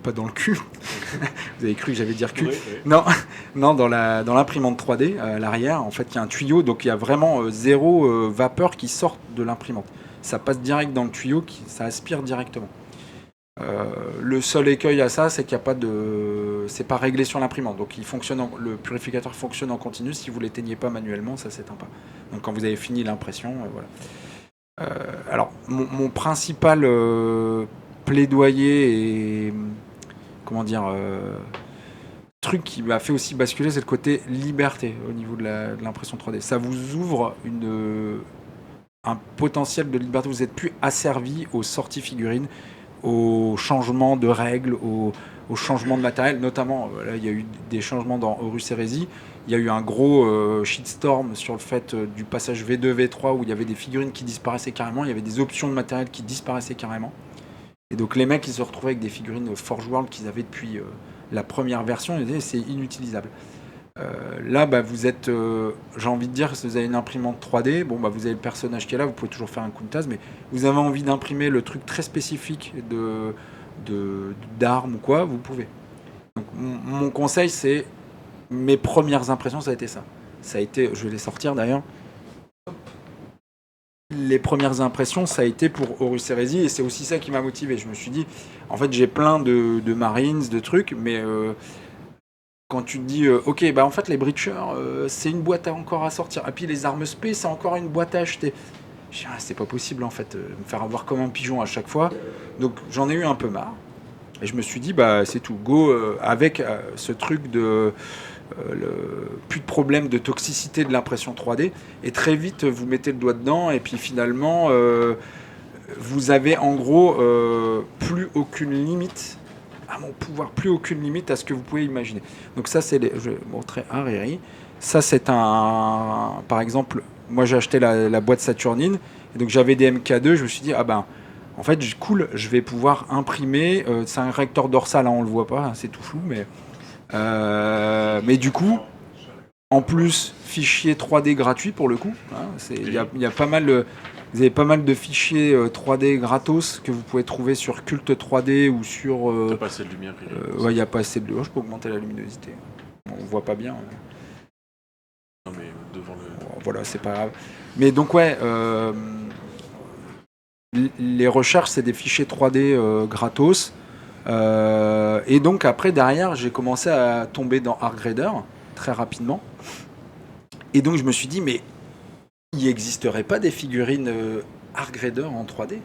pas dans le cul. Vous avez cru que j'allais dire cul. Oui, oui. Non, dans l'imprimante 3D, à l'arrière, en fait, il y a un tuyau, donc il y a vraiment zéro vapeur qui sort de l'imprimante. Ça passe direct dans le tuyau, ça aspire directement. Le seul écueil à ça, c'est qu'il n'y a pas c'est pas réglé sur l'imprimante. Donc le purificateur fonctionne en continu. Si vous ne l'éteignez pas manuellement, ça ne s'éteint pas. Donc quand vous avez fini l'impression, voilà. Alors, mon principal plaidoyer et truc qui m'a fait aussi basculer, c'est le côté liberté au niveau de l'impression 3D. Ça vous ouvre un potentiel de liberté. Vous n'êtes plus asservi aux sorties figurines, au changement de règles, au changement de matériel. Notamment, là, il y a eu des changements dans Horus Heresy. Il y a eu un gros shitstorm sur le fait du passage V2, V3 où il y avait des figurines qui disparaissaient carrément. Il y avait des options de matériel qui disparaissaient carrément. Et donc les mecs, ils se retrouvaient avec des figurines Forge World qu'ils avaient depuis la première version. Ils disaient c'est inutilisable. Là, vous êtes, j'ai envie de dire, si vous avez une imprimante 3D, vous avez le personnage qui est là, vous pouvez toujours faire un Countaz, mais vous avez envie d'imprimer le truc très spécifique d'armes ou quoi, vous pouvez. Donc, mon conseil, c'est mes premières impressions, ça a été ça. Ça a été, je vais les sortir d'ailleurs. Les premières impressions, ça a été pour Horus Heresy, et c'est aussi ça qui m'a motivé. Je me suis dit, en fait, j'ai plein de Marines, de trucs, mais quand tu te dis, ok, en fait, les Breachers, c'est une boîte encore à sortir. Et puis les armes spé, c'est encore une boîte à acheter. Je dis, c'est pas possible, en fait, me faire avoir comme un pigeon à chaque fois. Donc, j'en ai eu un peu marre. Et je me suis dit, c'est tout. Go avec ce truc de... plus de problème de toxicité de l'impression 3D. Et très vite, vous mettez le doigt dedans. Et puis finalement, vous avez en gros plus aucune limite à mon pouvoir, plus aucune limite à ce que vous pouvez imaginer. Donc ça, je vais montrer un Riri. Ça, c'est par exemple, moi j'ai acheté la boîte Saturnine, et donc j'avais des MK2, je me suis dit, en fait, cool, je vais pouvoir imprimer, c'est un recteur dorsal, on le voit pas, c'est tout flou, mais du coup, en plus, fichier 3D gratuit pour le coup, il y a pas mal... Vous avez pas mal de fichiers 3D gratos que vous pouvez trouver sur Cult 3D ou sur... T'as pas assez de lumière. Il n'y a pas assez de... je peux augmenter la luminosité. On voit pas bien. Non mais devant le... Voilà, c'est pas grave. Mais donc les recherches, c'est des fichiers 3D gratos. Et donc après, derrière, j'ai commencé à tomber dans ArtGrader très rapidement. Et donc je me suis dit, mais... il n'existerait pas des figurines ArtGrader en 3D.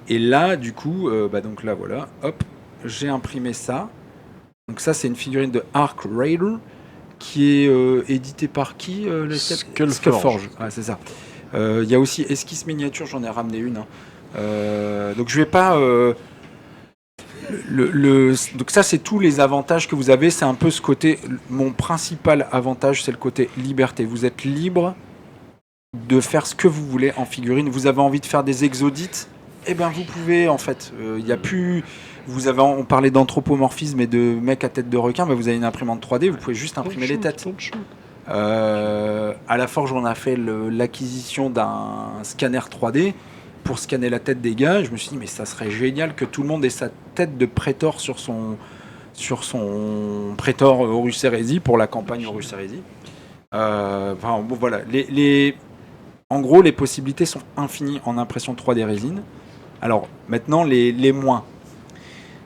Et là, du coup, donc là, voilà, hop, j'ai imprimé ça. Donc ça, c'est une figurine de ArtGrader qui est éditée par qui Skullforge. Ah, c'est ça. Il y a aussi Esquisse Miniature, j'en ai ramené une. Donc je vais pas... donc ça, c'est tous les avantages que vous avez. C'est un peu ce côté... Mon principal avantage, c'est le côté liberté. Vous êtes libre de faire ce que vous voulez en figurine. Vous avez envie de faire des exodites, vous pouvez en fait. Il y a plus. On parlait d'anthropomorphisme et de mecs à tête de requin, mais vous avez une imprimante 3D, vous pouvez juste imprimer les têtes. À la Forge, on a fait l'acquisition d'un scanner 3D pour scanner la tête des gars. Je me suis dit, mais ça serait génial que tout le monde ait sa tête de prétor sur son prétor Horus Heresy pour la campagne Horus Heresy. Voilà. En gros, les possibilités sont infinies en impression 3D résine. Alors, maintenant, les moins.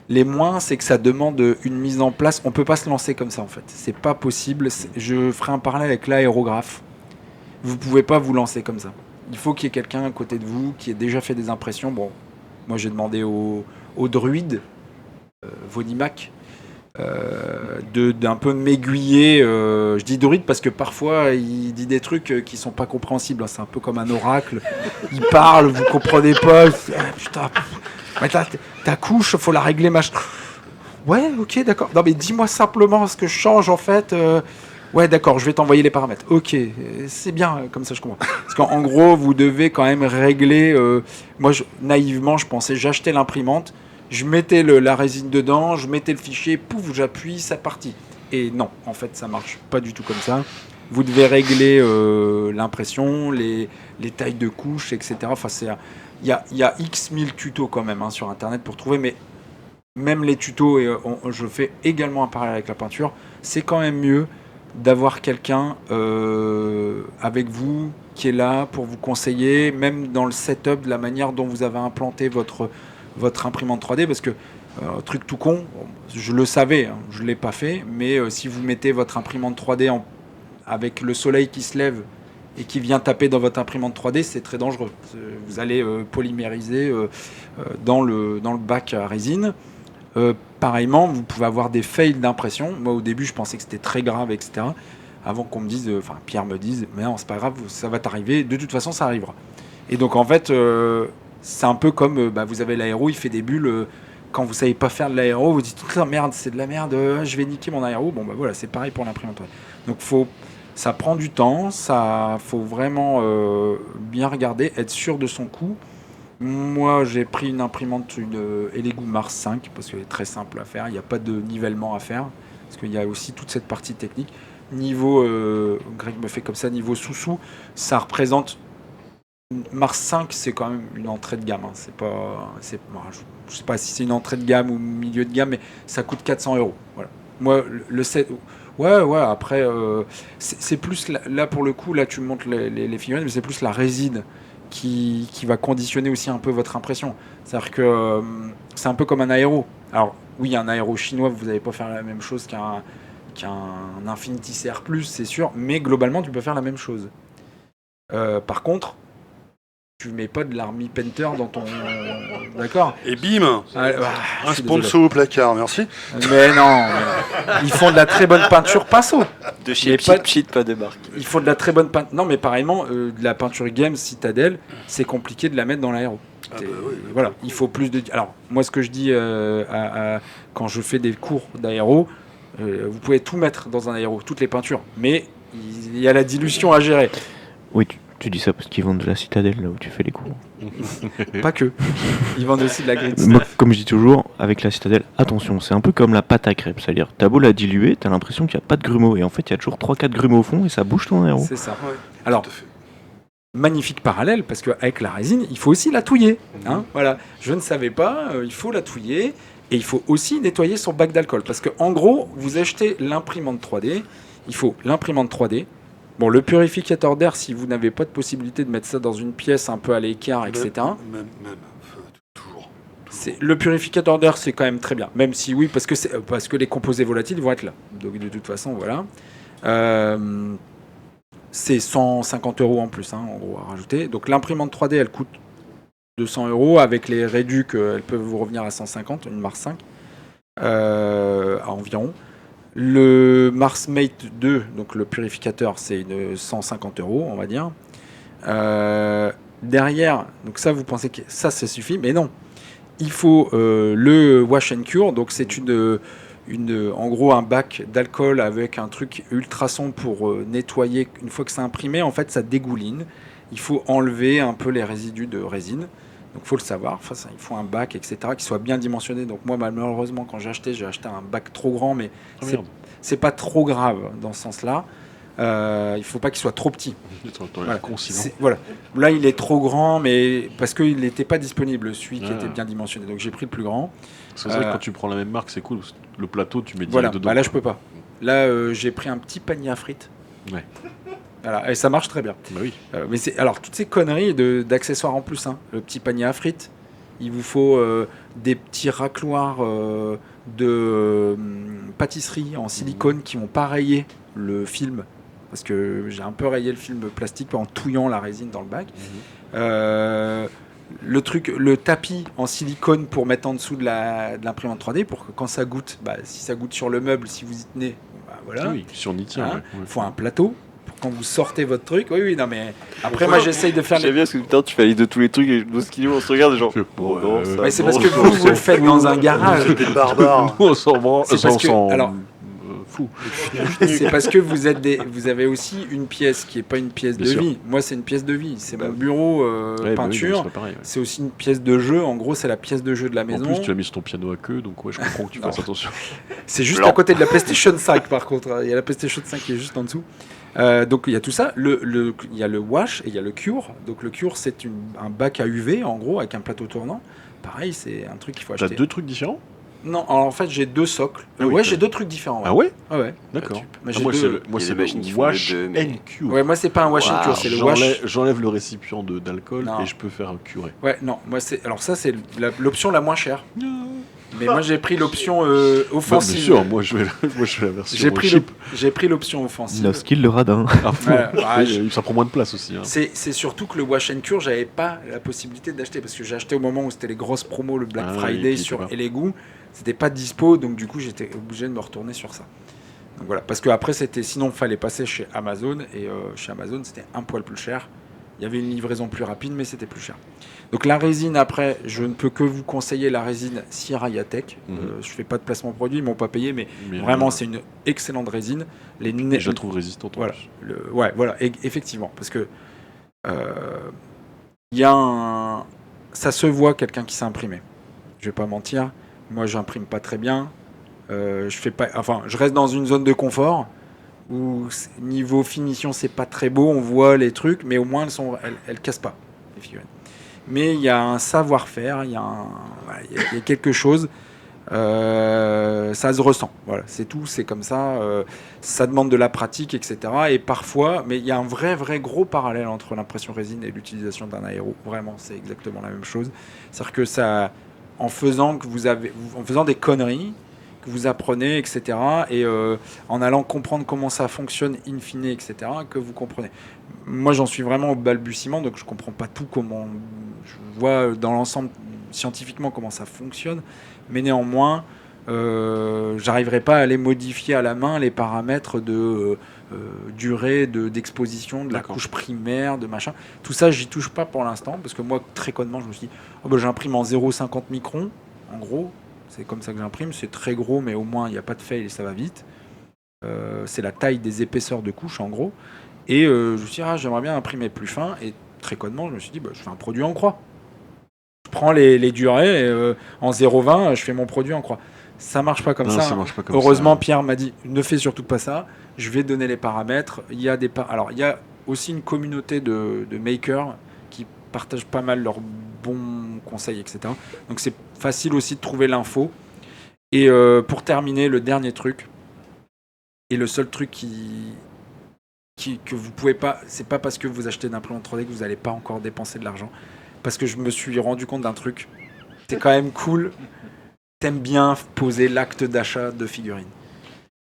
Les moins, c'est que ça demande une mise en place. On ne peut pas se lancer comme ça, en fait. C'est pas possible. Je ferai un parallèle avec l'aérographe. Vous ne pouvez pas vous lancer comme ça. Il faut qu'il y ait quelqu'un à côté de vous qui ait déjà fait des impressions. Bon, moi, j'ai demandé au druide, Vodimac, d'un peu m'aiguiller. Je dis druide parce que parfois il dit des trucs qui sont pas compréhensibles. C'est un peu comme un oracle. Il parle, vous comprenez pas. Putain, mais ta couche, faut la régler, machin. Ouais, ok, d'accord. Non, mais dis-moi simplement ce que je change en fait. Ouais, d'accord, je vais t'envoyer les paramètres. Ok, c'est bien, comme ça je comprends. Parce qu'en gros, vous devez quand même régler. Moi, naïvement, je pensais, j'achetais l'imprimante. Je mettais la résine dedans, je mettais le fichier, pouf, j'appuie, c'est parti. Et non, en fait, ça marche pas du tout comme ça. Vous devez régler l'impression, les tailles de couches, etc. Enfin, il y a X 1000 tutos quand même sur Internet pour trouver, mais même les tutos, et je fais également un parallèle avec la peinture, c'est quand même mieux d'avoir quelqu'un avec vous qui est là pour vous conseiller, même dans le setup, de la manière dont vous avez implanté votre imprimante 3D, parce que truc tout con, je le savais, je ne l'ai pas fait, mais si vous mettez votre imprimante 3D avec le soleil qui se lève et qui vient taper dans votre imprimante 3D, c'est très dangereux. Vous allez polymériser dans le bac à résine. Pareillement, vous pouvez avoir des fails d'impression. Moi, au début, je pensais que c'était très grave, etc. Avant qu'on me dise, Pierre me dise, mais non, c'est pas grave, ça va t'arriver. De toute façon, ça arrivera. Et donc, en fait, c'est un peu comme, vous avez l'aéro, il fait des bulles. quand vous savez pas faire de l'aéro, vous dites toute la merde, c'est de la merde, je vais niquer mon aéro. Bon bah voilà, c'est pareil pour l'imprimante 3D. Donc ça prend du temps, ça faut vraiment bien regarder, être sûr de son coup. Moi, j'ai pris une imprimante, une Elegoo Mars 5 parce qu'elle est très simple à faire. Il n'y a pas de nivellement à faire parce qu'il y a aussi toute cette partie technique. Niveau, Greg me fait comme ça, niveau sous-sous, ça représente Mars 5, c'est quand même une entrée de gamme. Hein. Je sais pas si c'est une entrée de gamme ou milieu de gamme, mais ça coûte 400 €. Voilà. Moi, le set. Ouais, après, c'est plus là pour le coup, là tu montres les figurines, mais c'est plus la résine qui va conditionner aussi un peu votre impression. C'est-à-dire que c'est un peu comme un aéro. Alors, oui, un aéro chinois, vous n'allez pas faire la même chose qu'un Infinity CR+, c'est sûr, mais globalement, tu peux faire la même chose. Par contre, tu mets pas de l'Army Painter dans ton... D'accord ? Et bim, un sponsor au placard, merci. Mais non, ils font de la très bonne peinture pinceau. De chez Mais pas- Pchit, pas de marque. Ils font de la très bonne peinture. Non, mais pareillement, de la peinture Game Citadel, c'est compliqué de la mettre dans l'aéro. Voilà, il faut plus de... Alors, moi, ce que je dis quand je fais des cours d'aéro, vous pouvez tout mettre dans un aéro, toutes les peintures, mais il y a la dilution à gérer. Oui, tu dis ça parce qu'ils vendent de la citadelle là où tu fais les cours. Pas que. Ils vendent aussi de la grille. Moi, comme je dis toujours, avec la citadelle, attention, c'est un peu comme la pâte à crêpes. C'est-à-dire, t'as beau la diluer, t'as l'impression qu'il n'y a pas de grumeaux. Et en fait, il y a toujours 3-4 grumeaux au fond et ça bouge ton aéro. C'est ça. Ouais, Alors, tout à fait. magnifique parallèle, parce qu'avec la résine, il faut aussi la touiller. Hein, voilà. Je ne savais pas, il faut la touiller. Et il faut aussi nettoyer son bac d'alcool. Parce qu'en gros, vous achetez l'imprimante 3D, il faut l'imprimante 3D. Bon, le purificateur d'air, si vous n'avez pas de possibilité de mettre ça dans une pièce un peu à l'écart, etc. Même, toujours. Le purificateur d'air, c'est quand même très bien. Même si oui, parce que les composés volatiles vont être là. Donc de toute façon, voilà. C'est 150 € en plus, hein, en gros, à rajouter. Donc l'imprimante 3D, elle coûte 200 € avec les réducs, elles peuvent vous revenir à 150, une Mars 5 à environ. Le Mars Mate 2, donc le purificateur, c'est une 150 €, on va dire. Derrière, donc ça, vous pensez que ça suffit, mais non. Il faut le Wash and Cure, donc c'est en gros un bac d'alcool avec un truc ultrason pour nettoyer. Une fois que c'est imprimé, en fait, ça dégouline. Il faut enlever un peu les résidus de résine. Donc il faut le savoir. Enfin, il faut un bac, etc., qui soit bien dimensionné. Donc moi, malheureusement, quand j'ai acheté un bac trop grand, mais c'est pas trop grave dans ce sens-là. Il faut pas qu'il soit trop petit. Voilà. Là, il est trop grand, mais parce qu'il n'était pas disponible, celui qui était bien dimensionné. Donc j'ai pris le plus grand. C'est vrai que quand tu prends la même marque, c'est cool. Le plateau, tu mets Voilà. direct dedans. Là, je peux pas. Là, j'ai pris un petit panier à frites. Ouais. Voilà. Et ça marche très bien. Bah oui. Mais alors toutes ces conneries d'accessoires en plus. Hein. Le petit panier à frites. Il vous faut des petits racloirs de pâtisserie en silicone qui vont pas rayer le film. Parce que j'ai un peu rayé le film plastique en touillant la résine dans le bac. Le tapis en silicone pour mettre en dessous de l'imprimante 3D pour que quand ça goûte, si ça goûte sur le meuble, si vous y tenez, voilà. Oui, si on y tient. Il faut un plateau pour quand vous sortez votre truc. Oui, non, mais après, moi, j'essaye de faire J'aime bien parce que putain, tu fais la liste de tous les trucs et on se regarde, genre. Bon, non, ça, mais c'est non, parce que vous le faites dans un garage. C'était barbare. Nous, on s'en branle. C'est parce que, alors, fou. c'est parce que vous avez aussi une pièce qui n'est pas une pièce Bien de sûr. vie. Moi, c'est une pièce de vie. C'est mon bureau peinture. C'est aussi une pièce de jeu. En gros, c'est la pièce de jeu de la En maison. plus, tu l'as mis sur ton piano à queue, donc ouais, je comprends que tu fasses attention. C'est juste à côté de la PlayStation 5, par contre. Il y a la PlayStation 5 qui est juste en dessous. Donc, il y a tout ça. Il y a le wash et il y a le cure. Donc, le cure, c'est un bac à UV, en gros, avec un plateau tournant. Pareil, c'est un truc qu'il faut acheter. T'as deux trucs différents? Non, alors en fait, j'ai deux socles. Ah oui, j'ai deux trucs différents. Ouais. Ah ouais? Ouais. D'accord. Mais Ah, j'ai moi, deux- c'est Il y a des machines qui le font wash les deux, mais- and cure. Ouais, moi, c'est pas un wash and cure, c'est le wash. J'enlève le récipient d'alcool Non. et je peux faire un curé. Ouais, non, moi, alors ça, c'est l'option la moins chère. Mais moi, j'ai pris l'option Bien offensive. sûr, moi je vais la version cheap. J'ai pris l'option offensive. No skill le radin. Ah, fou. Voilà. Ah, Oui, ça prend moins de place aussi. Hein. C'est surtout que le wash and cure, j'avais pas la possibilité d'acheter parce que j'ai acheté au moment où c'était les grosses promos, le Black Ah, Friday oui, sur puis, Elegoo. C'était pas dispo, donc du coup, j'étais obligé de me retourner sur ça. Donc voilà, parce que après, sinon, il fallait passer chez Amazon et chez Amazon, c'était un poil plus cher. Il y avait une livraison plus rapide, mais c'était plus cher. Donc la résine, après, je ne peux que vous conseiller la résine Sierra Yatec. Je fais pas de placement produit, ils m'ont pas payé, mais vraiment, c'est une excellente résine. Je la trouve résistante. Voilà. Voilà, effectivement, parce que il y a ça se voit quelqu'un qui sait imprimer. Je vais pas mentir, moi j'imprime pas très bien. Je reste dans une zone de confort où niveau finition c'est pas très beau, on voit les trucs, mais au moins elles cassent pas les figurines. Mais il y a un savoir-faire, il y a quelque chose. Ça se ressent, voilà, c'est tout, c'est comme ça. Ça demande de la pratique, etc. Et parfois, mais il y a un vrai gros parallèle entre l'impression résine et l'utilisation d'un aéro. Vraiment, c'est exactement la même chose. C'est-à-dire que ça, en faisant des conneries que vous apprenez, etc. Et en allant comprendre comment ça fonctionne in fine, etc. Que vous comprenez. Moi, j'en suis vraiment au balbutiement, donc je comprends pas tout comment. Je vois dans l'ensemble scientifiquement comment ça fonctionne. Mais néanmoins, j'arriverai pas à aller modifier à la main les paramètres de durée, d'exposition, de la couche primaire, de machin. Tout ça, j'y touche pas pour l'instant, parce que moi, très connement, je me suis dit, j'imprime en 0,50 microns, en gros. C'est comme ça que j'imprime. C'est très gros, mais au moins, il n'y a pas de fail et ça va vite. C'est la taille des épaisseurs de couche, en gros. Et je me suis dit, j'aimerais bien imprimer plus fin. Et très connement, je me suis dit, je fais un produit en croix. Je prends les durées, en 0,20, je fais mon produit en croix. Ça marche pas comme ça. Ça marche pas comme Heureusement, ça. Pierre m'a dit, ne fais surtout pas ça. Je vais donner les paramètres. Alors, il y a aussi une communauté de makers qui partagent pas mal leurs bons conseils, etc. Donc, c'est facile aussi de trouver l'info. Et pour terminer, le dernier truc, et le seul truc que vous pouvez pas, c'est pas parce que vous achetez une imprimante 3D que vous n'allez pas encore dépenser de l'argent. Parce que je me suis rendu compte d'un truc. C'est quand même cool. T'aimes bien poser l'acte d'achat de figurines.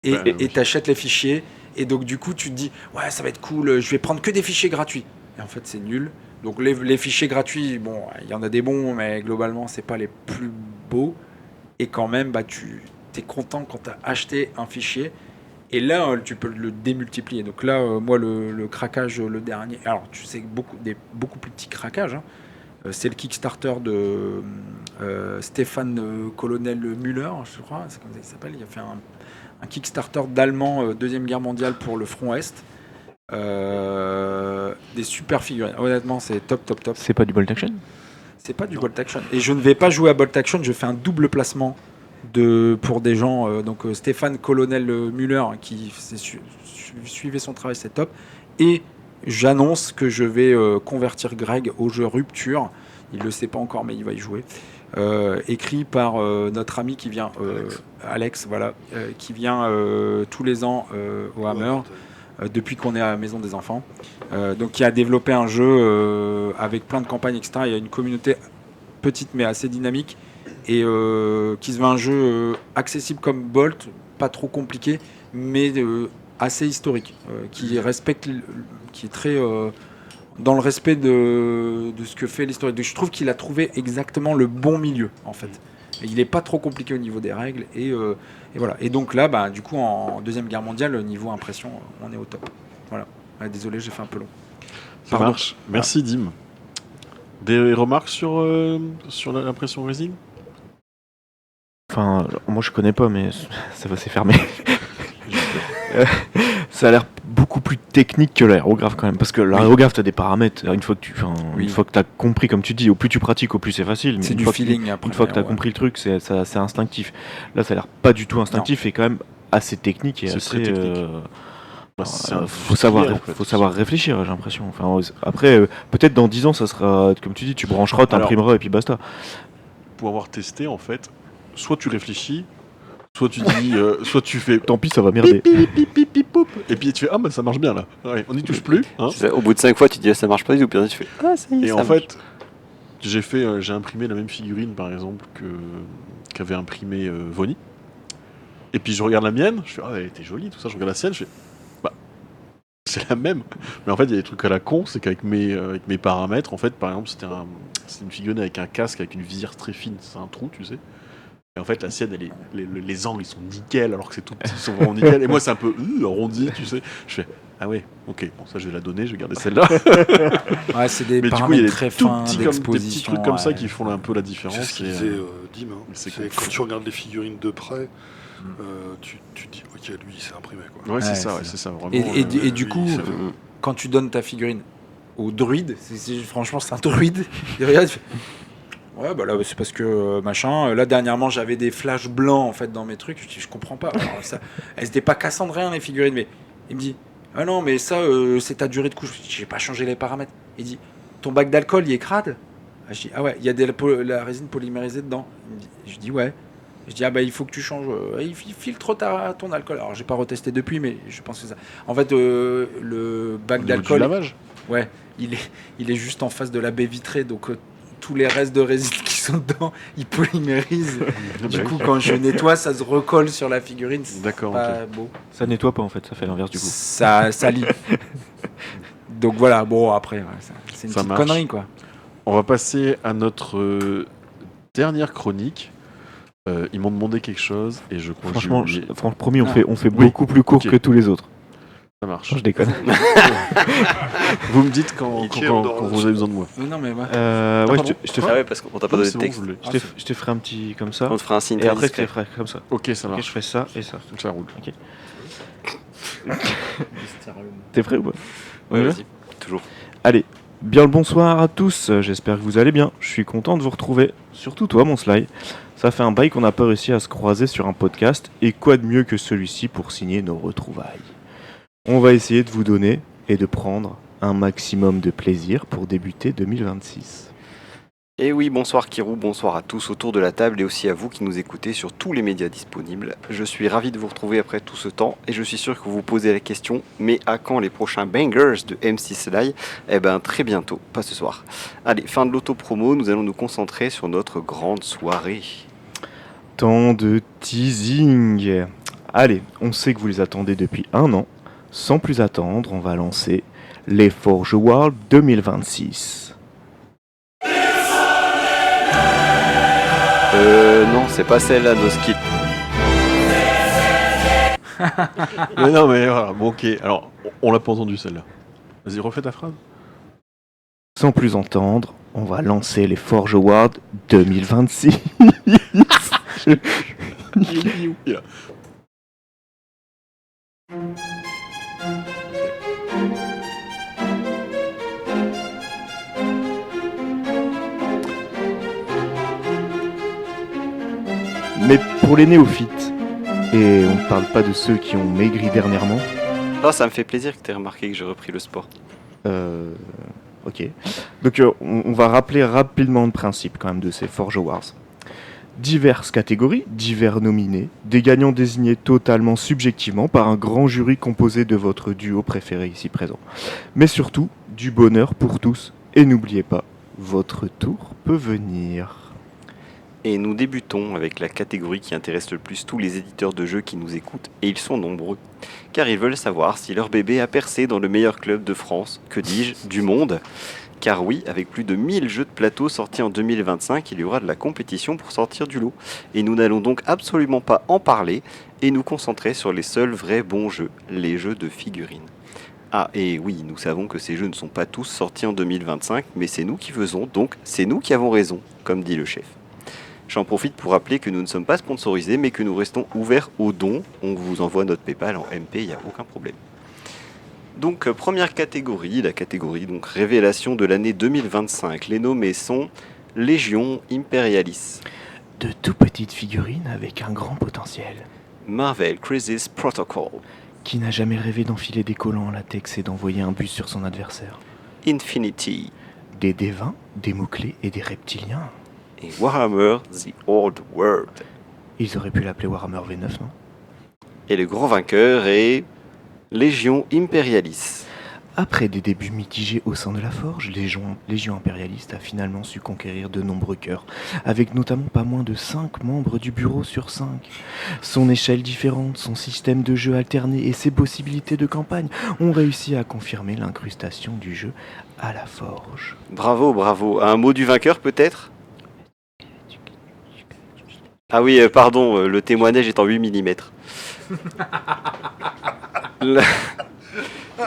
Et t'achètes les fichiers. Et donc, du coup, tu te dis, ouais, ça va être cool, je vais prendre que des fichiers gratuits. Et en fait, c'est nul. Donc, les fichiers gratuits, bon, il y en a des bons, mais globalement, c'est pas les plus beaux. Et quand même, tu es content quand tu as acheté un fichier. Et là, tu peux le démultiplier. Donc là, moi, le craquage, le dernier... Alors, tu sais, beaucoup plus petits craquages. C'est le Kickstarter de Stéphane Colonel Müller, je crois. C'est comme ça qu'il s'appelle. Il a fait un Kickstarter d'Allemand, Deuxième Guerre mondiale pour le front Est. Des super figurines. Honnêtement, c'est top. C'est pas du Bolt Action ? C'est pas du Bolt Action. Et je ne vais pas jouer à Bolt Action, je fais un double placement pour des gens. Donc Stéphane Colonel Müller, qui suivait son travail, c'est top. Et j'annonce que je vais convertir Greg au jeu Rupture. Il le sait pas encore, mais il va y jouer. Écrit par notre ami qui vient, Alex, voilà, qui vient tous les ans au Hammer. Depuis qu'on est à la Maison des Enfants. Donc, qui a développé un jeu avec plein de campagnes, etc. Il y a une communauté petite mais assez dynamique et qui se veut un jeu accessible comme Bolt, pas trop compliqué, mais assez historique, qui respecte, qui est très dans le respect de ce que fait l'historique. Donc, je trouve qu'il a trouvé exactement le bon milieu, en fait. Et il n'est pas trop compliqué au niveau des règles et voilà. Et donc là, du coup, en Deuxième Guerre mondiale, niveau impression, on est au top. Voilà. Désolé, j'ai fait un peu long. Ça marche. Merci, Dim. Des remarques sur l'impression résine ? Enfin, moi je connais pas, mais ça va, c'est fermé. Ça a l'air beaucoup plus technique que l'aérographe quand même, parce que l'aérographe t'as des paramètres. Une fois que t'as compris, comme tu dis, au plus tu pratiques, au plus c'est facile. C'est du feeling après. Une fois que t'as compris le truc, c'est instinctif. Là, ça a l'air pas du tout instinctif et quand même assez technique et c'est assez. Très technique. Faut savoir réfléchir, j'ai l'impression. Enfin, après, peut-être dans 10 ans, ça sera, comme tu dis, tu brancheras, t'imprimeras et puis basta. Pour avoir testé, en fait, soit tu réfléchis, soit tu dis, soit tu fais. Tant pis, ça va merder. Poup, et puis tu fais ça marche bien là. Ouais, on n'y touche plus. Hein. Ça, au bout de 5 fois, tu dis ça marche pas du tout. Puis tu fais ça y est. Et ça en marche. fait, j'ai imprimé la même figurine par exemple qu'avait imprimé Vonnie. Et puis je regarde la mienne, je fais elle était jolie tout ça. Je regarde la sienne, je fais c'est la même. Mais en fait, il y a des trucs à la con, c'est qu'avec mes paramètres, en fait, par exemple, c'était une figurine avec un casque avec une visière très fine, c'est un trou, tu sais. Et en fait, la sienne, les angles, ils sont nickel, alors que c'est tout petit, ils sont vraiment nickel. Et moi, c'est un peu arrondi, tu sais. Je fais, Ah ouais, ok. Bon, ça je vais la donner, je vais garder celle-là. Ouais, c'est des Mais du coup, il y a paramètres des très tout fins petits, des petits d'exposition. trucs comme ça ouais. qui font un peu la C'est différence. ce qu'il et, disait Dim. Hein. c'est C'est cool. quand tu regardes les figurines de près, tu te dis, ok, lui, il s'est imprimé. Quoi. Ouais, c'est Ouais, ça, c'est ouais, ça. c'est ça, vraiment. Et du lui, coup, c'est- quand tu donnes ta figurine au druide, franchement, c'est un druide. Il regarde, il fait, ouais, bah là, c'est parce que machin. Là, dernièrement, j'avais des flashs blancs en fait dans mes trucs. Je dis, je comprends pas. Alors, ça, elles étaient pas cassantes rien les figurines, mais il me dit, ah non, mais ça, c'est ta durée de couche. Je dis, j'ai pas changé les paramètres. Il dit, ton bac d'alcool, il est crade. Ah, je dis, ah ouais, il y a la résine polymérisée dedans. Je dis, ouais. Je dis, ah bah il faut que tu changes. Il filtre ton alcool. Alors, j'ai pas retesté depuis, mais je pense que ça. En fait, le bac Au niveau du d'alcool. lavage. Ouais, il est juste en face de la baie vitrée, donc tous les restes de résine qui sont dedans, ils polymérisent. Du coup, quand je nettoie, ça se recolle sur la figurine. C'est D'accord, pas beau. Ça nettoie pas en fait, ça fait l'inverse du coup. Ça lit. Donc voilà, bon, après, ouais, c'est une Ça petite marche. connerie, quoi. On va passer à notre dernière chronique. Ils m'ont demandé quelque chose et je crois que j'ai Franchement, oublié. promis, on Ah. fait beaucoup plus court Ok. que tous les autres. Ça marche. Non, je déconne. Vous me dites quand, Il quand, tire quand- dans- quand vous avez besoin de moi. Non, mais moi. Ouais, pardon. je te Ah ferai, ouais, parce qu'on t'a pas Ah, donné c'est de bon, texte. je l'ai. je te ferai un petit comme ça. On te fera un signe Et très après, je te discret. ferai comme ça. Ok, ça Ok, je marche. fais ça et ça. Ça roule. T'es prêt ou pas? On y Ouais, va vas-y. Toujours. Allez, bien le bonsoir à tous, j'espère que vous allez bien. Je suis content de vous retrouver, surtout toi mon Sly. Ça fait un bail qu'on n'a pas réussi à se croiser sur un podcast, et quoi de mieux que celui-ci pour signer nos retrouvailles. On va essayer de vous donner et de prendre un maximum de plaisir pour débuter 2026. Et oui, bonsoir Kirou, bonsoir à tous autour de la table et aussi à vous qui nous écoutez sur tous les médias disponibles. Je suis ravi de vous retrouver après tout ce temps et je suis sûr que vous vous posez la question, mais à quand les prochains bangers de MC Sly? Eh ben très bientôt, pas ce soir. Allez, fin de l'auto-promo, nous allons nous concentrer sur notre grande soirée. Tant de teasing. Allez, on sait que vous les attendez depuis un an. Sans plus attendre, on va lancer les Forge World 2026. Non, c'est pas celle-là, nos skips. Mais non, mais voilà. Bon, ok. Alors, on l'a pas entendu celle-là. Vas-y, refais ta phrase. Sans plus entendre, on va lancer les Forge Awards 2026. Yeah. Mais pour les néophytes, et on ne parle pas de ceux qui ont maigri dernièrement, Ah, ça me fait plaisir que tu aies remarqué que j'ai repris le sport. ok. Donc on va rappeler rapidement le principe quand même de ces Forge Awards. Diverses catégories, divers nominés, des gagnants désignés totalement subjectivement par un grand jury composé de votre duo préféré ici présent. Mais surtout, du bonheur pour tous. Et n'oubliez pas, votre tour peut venir. Et nous débutons avec la catégorie qui intéresse le plus tous les éditeurs de jeux qui nous écoutent, et ils sont nombreux, car ils veulent savoir si leur bébé a percé dans le meilleur club de France, que dis-je, du monde. Car oui, avec plus de 1000 jeux de plateau sortis en 2025, il y aura de la compétition pour sortir du lot. Et nous n'allons donc absolument pas en parler, et nous concentrer sur les seuls vrais bons jeux, les jeux de figurines. Ah, et oui, nous savons que ces jeux ne sont pas tous sortis en 2025, mais c'est nous qui faisons, donc c'est nous qui avons raison, comme dit le chef. J'en profite pour rappeler que nous ne sommes pas sponsorisés, mais que nous restons ouverts aux dons. On vous envoie notre PayPal en MP, il n'y a aucun problème. Donc, première catégorie, la catégorie donc révélation de l'année 2025. Les nommés sont Légion Imperialis, De tout petites figurines avec un grand potentiel. Marvel Crisis Protocol, Qui n'a jamais rêvé d'enfiler des collants en latex et d'envoyer un bus sur son adversaire. Infinity Des D20, des mots-clés et des reptiliens. et Warhammer The Old World. Ils auraient pu l'appeler Warhammer V9, non? Et le grand vainqueur est Légion Imperialis. Après des débuts mitigés au sein de la Forge, Légion impérialiste a finalement su conquérir de nombreux cœurs, avec notamment pas moins de 5 membres du bureau sur 5. Son échelle différente, son système de jeu alterné et ses possibilités de campagne ont réussi à confirmer l'incrustation du jeu à la Forge. Bravo, bravo. Un mot du vainqueur peut-être? Ah oui, pardon, le témoignage est en 8 mm.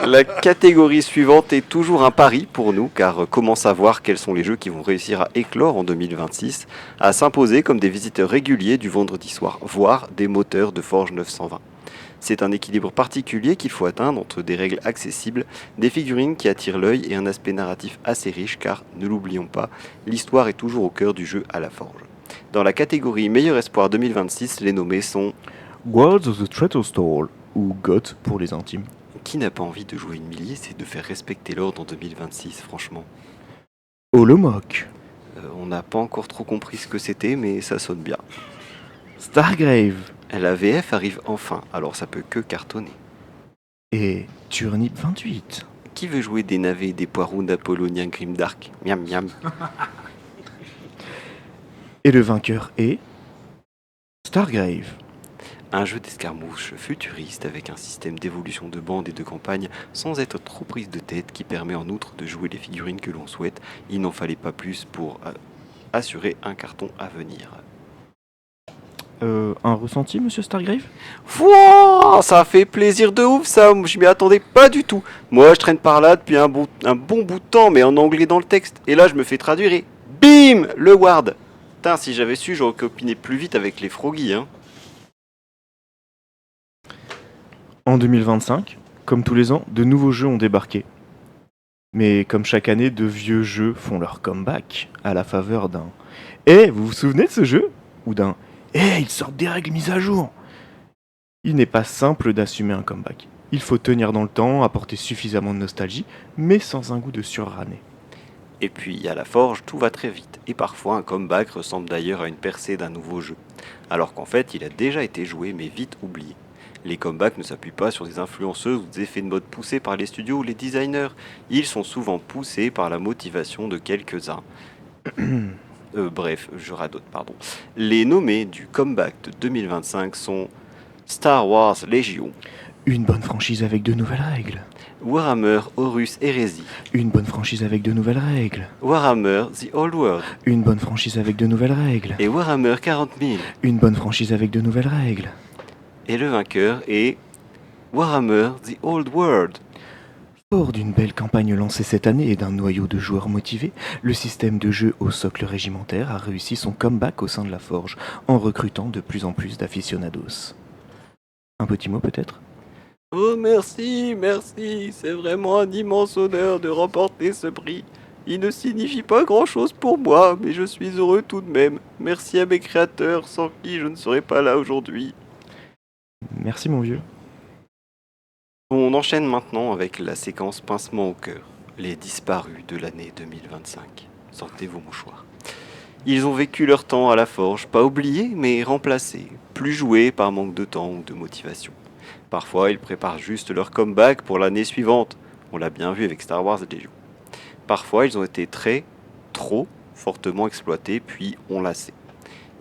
La catégorie suivante est toujours un pari pour nous, car comment savoir quels sont les jeux qui vont réussir à éclore en 2026, à s'imposer comme des visiteurs réguliers du vendredi soir, voire des moteurs de Forge 920. C'est un équilibre particulier qu'il faut atteindre entre des règles accessibles, des figurines qui attirent l'œil et un aspect narratif assez riche, car, ne l'oublions pas, l'histoire est toujours au cœur du jeu à la Forge. Dans la catégorie Meilleur Espoir 2026, les nommés sont Worlds of the Traitor Stall, ou GOT pour les intimes. Qui n'a pas envie de jouer une millier, c'est de faire respecter l'ordre en 2026, franchement. Holomok, On n'a pas encore trop compris ce que c'était, mais ça sonne bien. Stargrave La VF arrive enfin, alors ça peut que cartonner. et Turnip 28. Qui veut jouer des navets, des poireaux napoléoniens grimdark? Miam miam. Et le vainqueur est Stargrave. Un jeu d'escarmouche futuriste avec un système d'évolution de bande et de campagne sans être trop prise de tête qui permet en outre de jouer les figurines que l'on souhaite. Il n'en fallait pas plus pour assurer un carton à venir. Un ressenti, monsieur Stargrave? Wouah, ça fait plaisir de ouf ça, je m'y attendais pas du tout. Moi je traîne par là depuis un bon bout de temps mais en anglais dans le texte. Et là je me fais traduire et bim, le Ward. Putain, si j'avais su j'aurais copiné plus vite avec les Froggies hein. En 2025, comme tous les ans, de nouveaux jeux ont débarqué. Mais comme chaque année, de vieux jeux font leur comeback à la faveur d'un « Eh, vous vous souvenez de ce jeu ?» ou d'un « Eh, ils sortent des règles mises à jour !» Il n'est pas simple d'assumer un comeback. Il faut tenir dans le temps, apporter suffisamment de nostalgie, mais sans un goût de surrané. Et puis à la forge, tout va très vite. Et parfois un comeback ressemble d'ailleurs à une percée d'un nouveau jeu. Alors qu'en fait il a déjà été joué mais vite oublié. Les comebacks ne s'appuient pas sur des influenceuses ou des effets de mode poussés par les studios ou les designers. Ils sont souvent poussés par la motivation de quelques-uns. Bref, je radote, pardon. Les nommés du comeback de 2025 sont Star Wars Légion, Une bonne franchise avec de nouvelles règles. Warhammer Horus Heresy, Une bonne franchise avec de nouvelles règles. Warhammer The Old World Une bonne franchise avec de nouvelles règles. et Warhammer 40 000. Une bonne franchise avec de nouvelles règles. Et le vainqueur est Warhammer The Old World. Fort d'une belle campagne lancée cette année et d'un noyau de joueurs motivés, le système de jeu au socle régimentaire a réussi son comeback au sein de la Forge, en recrutant de plus en plus d'aficionados. Un petit mot peut-être ? Oh merci, c'est vraiment un immense honneur de remporter ce prix. Il ne signifie pas grand-chose pour moi, mais je suis heureux tout de même. Merci à mes créateurs, sans qui je ne serais pas là aujourd'hui. Merci mon vieux. On enchaîne maintenant avec la séquence pincement au cœur, les disparus de l'année 2025. Sortez vos mouchoirs. Ils ont vécu leur temps à la forge, pas oubliés, mais remplacés, plus joués par manque de temps ou de motivation. Parfois, ils préparent juste leur comeback pour l'année suivante. On l'a bien vu avec Star Wars Legion. Parfois, ils ont été trop fortement exploités, puis ont lassé.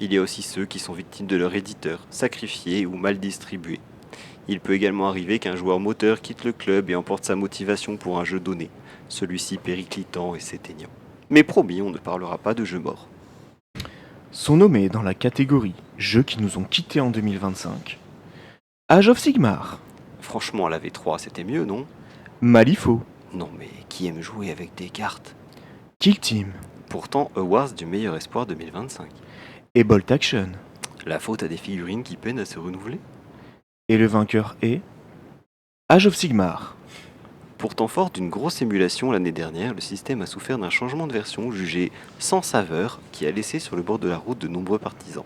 Il y a aussi ceux qui sont victimes de leur éditeur, sacrifiés ou mal distribués. Il peut également arriver qu'un joueur moteur quitte le club et emporte sa motivation pour un jeu donné, celui-ci périclitant et s'éteignant. Mais promis, on ne parlera pas de jeux morts. Sont nommés dans la catégorie jeux qui nous ont quittés en 2025. Age of Sigmar, Franchement, à la V3, c'était mieux, non? Malifaux, Non, mais qui aime jouer avec des cartes? Kill Team Pourtant, Awards du meilleur espoir 2025. et Bolt Action. La faute à des figurines qui peinent à se renouveler? Et le vainqueur est Age of Sigmar. Pourtant fort d'une grosse émulation l'année dernière, le système a souffert d'un changement de version jugé sans saveur qui a laissé sur le bord de la route de nombreux partisans.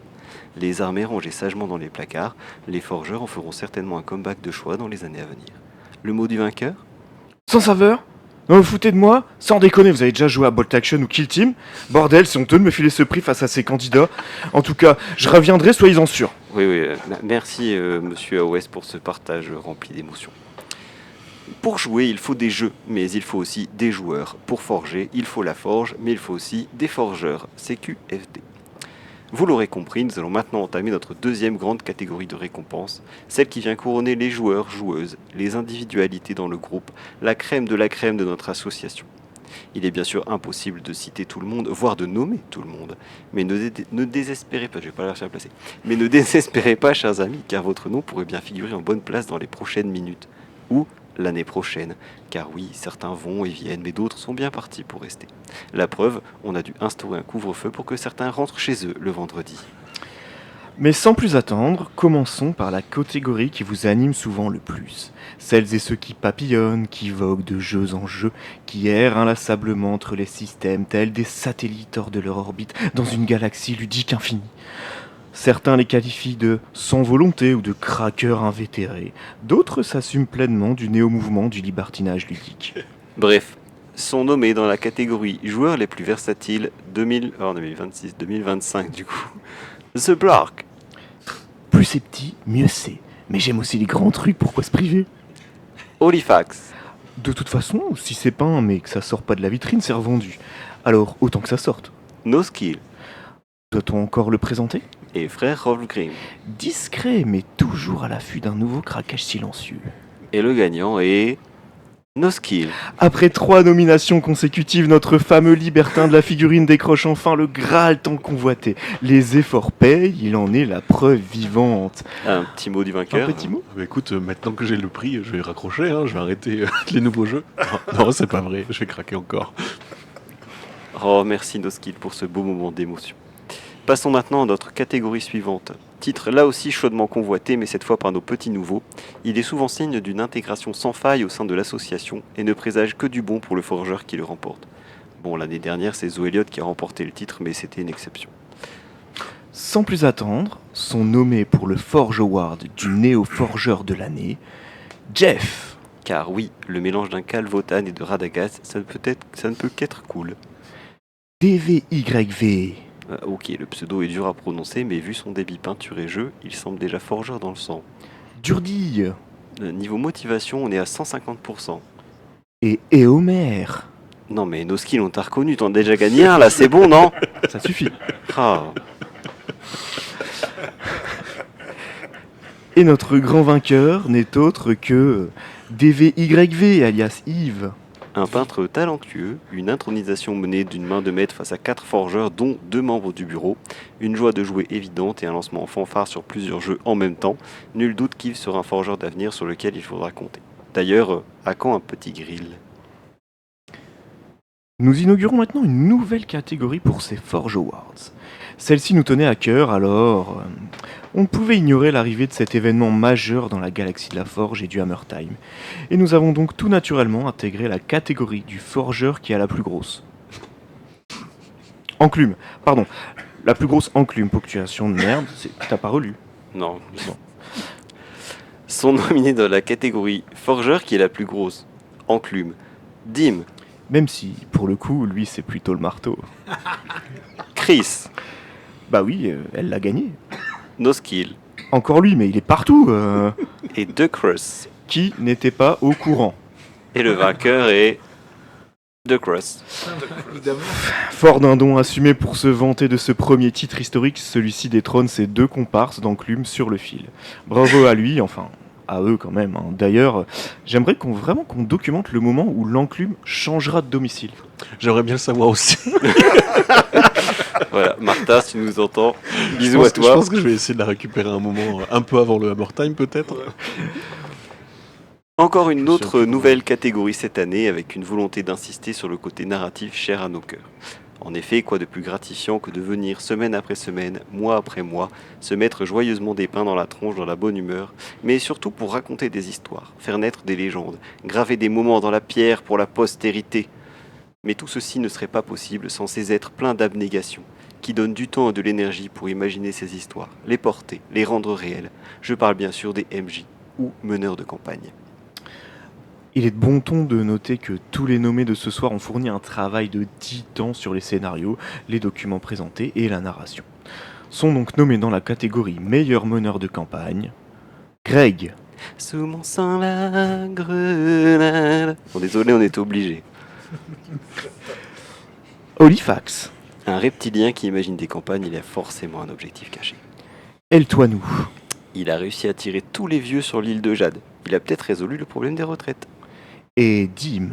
Les armées rangées sagement dans les placards, les forgeurs en feront certainement un comeback de choix dans les années à venir. Le mot du vainqueur? Sans saveur? Non, vous foutez de moi? Sans déconner, vous avez déjà joué à Bolt Action ou Kill Team? Bordel, c'est honteux de me filer ce prix face à ces candidats. En tout cas, je reviendrai, soyez-en sûrs. Oui, merci monsieur AOS pour ce partage rempli d'émotions. Pour jouer, il faut des jeux, mais il faut aussi des joueurs. Pour forger, il faut la forge, mais il faut aussi des forgeurs. CQFD. Vous l'aurez compris, nous allons maintenant entamer notre deuxième grande catégorie de récompenses, celle qui vient couronner les joueurs, joueuses, les individualités dans le groupe, la crème de notre association. Il est bien sûr impossible de citer tout le monde, voire de nommer tout le monde, mais ne désespérez pas, je vais pas la placer, mais ne désespérez pas, chers amis, car votre nom pourrait bien figurer en bonne place dans les prochaines minutes, ou l'année prochaine. Car oui, certains vont et viennent, mais d'autres sont bien partis pour rester. La preuve, on a dû instaurer un couvre-feu pour que certains rentrent chez eux le vendredi. Mais sans plus attendre, commençons par la catégorie qui vous anime souvent le plus. Celles et ceux qui papillonnent, qui voguent de jeux en jeux, qui errent inlassablement entre les systèmes tels des satellites hors de leur orbite dans une galaxie ludique infinie. Certains les qualifient de sans volonté ou de craqueurs invétérés. D'autres s'assument pleinement du néo-mouvement du libertinage ludique. Bref, sont nommés dans la catégorie joueurs les plus versatiles 2026-2025 du coup. The Block, Plus c'est petit, mieux c'est. Mais j'aime aussi les grands trucs, pourquoi se priver? Halifax, De toute façon, si c'est peint mais que ça sort pas de la vitrine, c'est revendu. Alors autant que ça sorte. No Skill Doit-on encore le présenter? et Frère Rolfgrim. Discret mais toujours à l'affût d'un nouveau craquage silencieux. Et le gagnant est No Skill. Après 3 nominations consécutives, notre fameux libertin de la figurine décroche enfin le Graal tant convoité. Les efforts payent, il en est la preuve vivante. Un petit mot du Un vainqueur. petit mot? Bah écoute, maintenant que j'ai le prix, je vais raccrocher, hein, je vais arrêter les nouveaux jeux. Non, c'est pas vrai, je vais craquer encore. Oh, merci No Skill pour ce beau moment d'émotion. Passons maintenant à notre catégorie suivante. Titre là aussi chaudement convoité, mais cette fois par nos petits nouveaux. Il est souvent signe d'une intégration sans faille au sein de l'association et ne présage que du bon pour le forgeur qui le remporte. Bon, l'année dernière, c'est Zoe Elliott qui a remporté le titre, mais c'était une exception. Sans plus attendre, sont nommés pour le Forge Award du néo-forgeur de l'année, Jeff. Car oui, le mélange d'un Calvotan et de Radagast, ça ne peut qu'être cool. DVYV. Ok, le pseudo est dur à prononcer, mais vu son débit peinture et jeu, il semble déjà forgeur dans le sang. Durdille. Niveau motivation, on est à 150%. Et Éomer. Non mais nos skills, on t'a reconnu, t'en as déjà gagné un là, c'est bon non? Ça suffit. Ah. Et notre grand vainqueur n'est autre que DVYV, alias Yves. Un peintre talentueux, une intronisation menée d'une main de maître face à 4 forgeurs, dont 2 membres du bureau, une joie de jouer évidente et un lancement en fanfare sur plusieurs jeux en même temps. Nul doute qu'Yves sera un forgeur d'avenir sur lequel il faudra compter. D'ailleurs, à quand un petit grill? Nous inaugurons maintenant une nouvelle catégorie pour ces Forge Awards. Celle-ci nous tenait à cœur, alors on ne pouvait ignorer l'arrivée de cet événement majeur dans la galaxie de la Forge et du Hammer Time. Et nous avons donc tout naturellement intégré la catégorie du forgeur qui a la plus grosse. Enclume, pardon, la plus grosse enclume, ponctuation de merde, t'as pas relu. Non. Non. Sont nominés dans la catégorie forgeur qui est la plus grosse. Enclume. Dim. Même si, pour le coup, lui c'est plutôt le marteau. Chris. Bah oui, elle l'a gagné. No Skill. Encore lui, mais il est partout. Et Ducrus. Qui n'était pas au courant. Et le vainqueur est Ducrus. Fort d'un don assumé pour se vanter de ce premier titre historique, celui-ci détrône ses 2 comparses d'enclume sur le fil. Bravo à lui, enfin à eux quand même. Hein. D'ailleurs, j'aimerais qu'on documente le moment où l'enclume changera de domicile. J'aimerais bien le savoir aussi. Voilà, Martha, si tu nous entends, bisous Je à toi. pense que je vais essayer de la récupérer un moment, un peu avant le Hammer Time peut-être. Encore une autre nouvelle catégorie cette année avec une volonté d'insister sur le côté narratif cher à nos cœurs. En effet, quoi de plus gratifiant que de venir semaine après semaine, mois après mois, se mettre joyeusement des pains dans la tronche dans la bonne humeur, mais surtout pour raconter des histoires, faire naître des légendes, graver des moments dans la pierre pour la postérité. Mais tout ceci ne serait pas possible sans ces êtres pleins d'abnégation, qui donnent du temps et de l'énergie pour imaginer ces histoires, les porter, les rendre réelles. Je parle bien sûr des MJ, ou meneurs de campagne. Il est de bon ton de noter que tous les nommés de ce soir ont fourni un travail de 10 ans sur les scénarios, les documents présentés et la narration. Sont donc nommés dans la catégorie meilleur meneur de campagne, Greg. Sous mon sang la grenade. Bon, désolé, on est obligé. Halifax. Un reptilien qui imagine des campagnes, il a forcément un objectif caché. Eltoinou. Il a réussi à tirer tous les vieux sur l'île de Jade. Il a peut-être résolu le problème des retraites. Et Dim.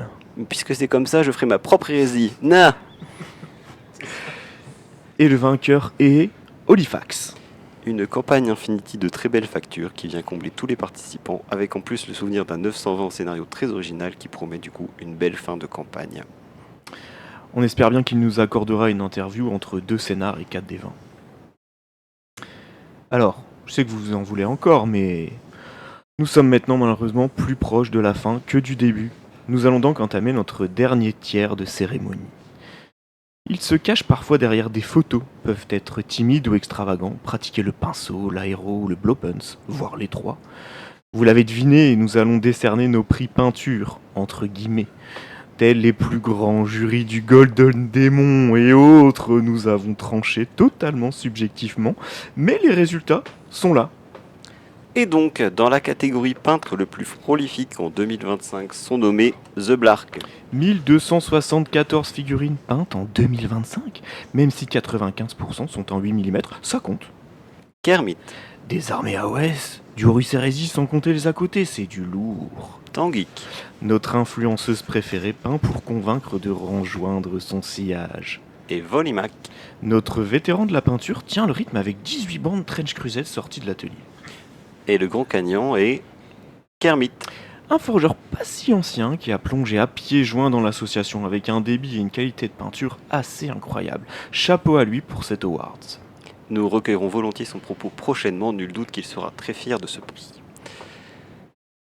Puisque c'est comme ça, je ferai ma propre hérésie. Na. Et le vainqueur est Halifax. Une campagne Infinity de très belle facture qui vient combler tous les participants, avec en plus le souvenir d'un 920 au scénario très original qui promet du coup une belle fin de campagne. On espère bien qu'il nous accordera une interview entre 2 scénars et 4 des 20. Alors, je sais que vous en voulez encore, mais nous sommes maintenant malheureusement plus proches de la fin que du début. Nous allons donc entamer notre dernier tiers de cérémonie. Ils se cachent parfois derrière des photos, peuvent être timides ou extravagants, pratiquer le pinceau, l'aéro ou le blowpens, voire les trois. Vous l'avez deviné, nous allons décerner nos prix peinture, entre guillemets. Tels les plus grands jurys du Golden Demon et autres, nous avons tranché totalement subjectivement, mais les résultats sont là. Et donc, dans la catégorie peintre le plus prolifique en 2025, sont nommés The Blark, 1274 figurines peintes en 2025, même si 95% sont en 8 mm, ça compte. Kermit, Des armées AOS, du Horus Heresy sans compter les à côté, c'est du lourd. Tangeek, Notre influenceuse préférée peint pour convaincre de rejoindre son sillage. et Volimac. Notre vétéran de la peinture tient le rythme avec 18 bandes Trench Crusade sorties de l'atelier. Et le grand gagnant est Kermit. Un forgeur pas si ancien qui a plongé à pieds joints dans l'association avec un débit et une qualité de peinture assez incroyable. Chapeau à lui pour cet awards. Nous recueillerons volontiers son propos prochainement, nul doute qu'il sera très fier de ce prix.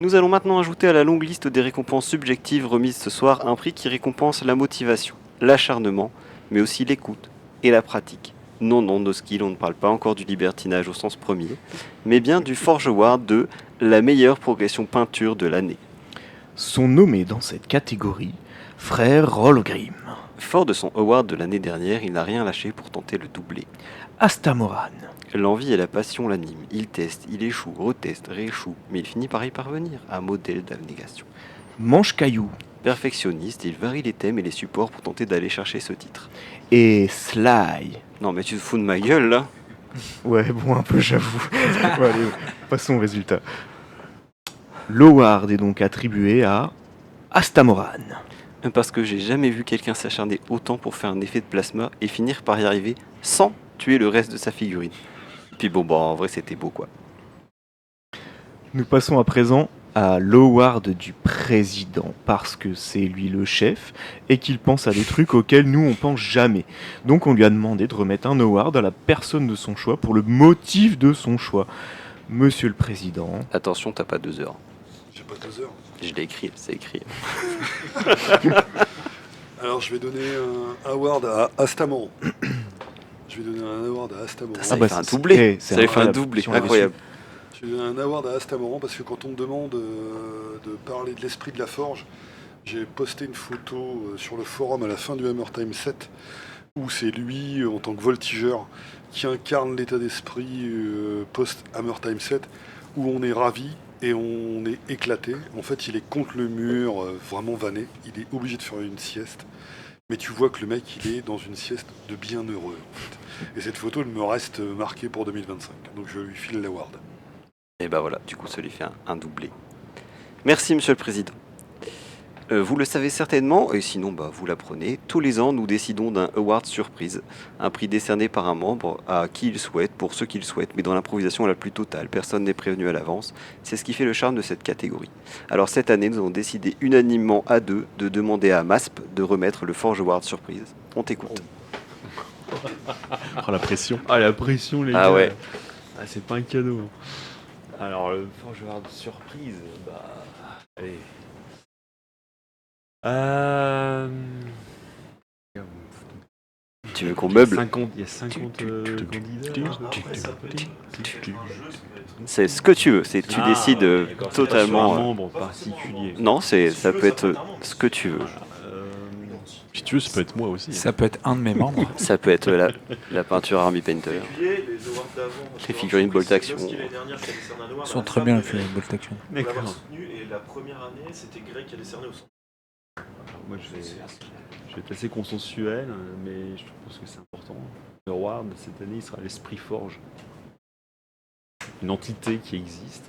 Nous allons maintenant ajouter à la longue liste des récompenses subjectives remises ce soir un prix qui récompense la motivation, l'acharnement, mais aussi l'écoute et la pratique. Non, nos skills, on ne parle pas encore du libertinage au sens premier, mais bien du Forge Award de la meilleure progression peinture de l'année. Sont nommés dans cette catégorie Frère Rolgrim, Fort de son award de l'année dernière, il n'a rien lâché pour tenter le doublé. Astamoran, L'envie et la passion l'animent. Il teste, il échoue, reteste, rééchoue, mais il finit par y parvenir, un modèle d'abnégation. Manche-Caillou Perfectionniste, il varie les thèmes et les supports pour tenter d'aller chercher ce titre. et Sly. Non mais tu te fous de ma gueule là. Ouais, bon, un peu, j'avoue. Bon, allez, passons au résultat. L'award est donc attribué à Astamoran. Parce que j'ai jamais vu quelqu'un s'acharner autant pour faire un effet de plasma et finir par y arriver sans tuer le reste de sa figurine. Puis bon, en vrai c'était beau quoi. Nous passons à présent à l'award du président, parce que c'est lui le chef et qu'il pense à des trucs auxquels nous on pense jamais. Donc on lui a demandé de remettre un award à la personne de son choix pour le motif de son choix. Monsieur le président, Attention, t'as pas 2 heures. J'ai pas 2 heures. Je l'ai écrit, c'est écrit. Alors je vais donner un award à Astamoran. Je vais donner un award à Astamoran. Ça lui fait un doublé. Ça lui fait un doublé, incroyable. Je vais donner un award à Astamoran parce que quand on me demande de parler de l'esprit de la forge, j'ai posté une photo sur le forum à la fin du Hammer Time 7 où c'est lui en tant que voltigeur qui incarne l'état d'esprit post-Hammer Time 7 où on est ravi et on est éclaté. En fait, il est contre le mur, vraiment vanné. Il est obligé de faire une sieste. Mais tu vois que le mec, il est dans une sieste de bien heureux. En fait. Et cette photo, elle me reste marquée pour 2025. Donc je lui file l'award. Et bah voilà, du coup ça lui fait un doublé. Merci Monsieur le Président. Vous le savez certainement, et sinon vous l'apprenez, tous les ans nous décidons d'un award surprise, un prix décerné par un membre à qui il souhaite, pour ceux qu'il souhaite, mais dans l'improvisation la plus totale, personne n'est prévenu à l'avance, c'est ce qui fait le charme de cette catégorie. Alors cette année nous avons décidé unanimement à 2 de demander à MASP de remettre le Forge Award surprise. On t'écoute. Oh la pression. Ah, la pression, les Ah gars. ouais. Ah, c'est pas un cadeau. Alors, le Forge Award surprise, allez. Tu veux qu'on meuble? Il y a 50 candidats. C'est ce que tu veux, c'est tu décides D'accord, c'est pas sur un totalement. membre particulier. Non, ça peut être ce que tu veux. Si tu veux, ça peut être moi aussi. Ça peut être un de mes membres. Ça peut être la peinture Army Painter. Les figurines Bolt Action. Ils sont très bien les Bolt Action. D'accord. Et la première année, c'était Greg qui a décerné au centre. Moi, je vais être assez consensuel, mais je pense que c'est important. Le Award, cette année, il sera l'Esprit Forge. Une entité qui existe,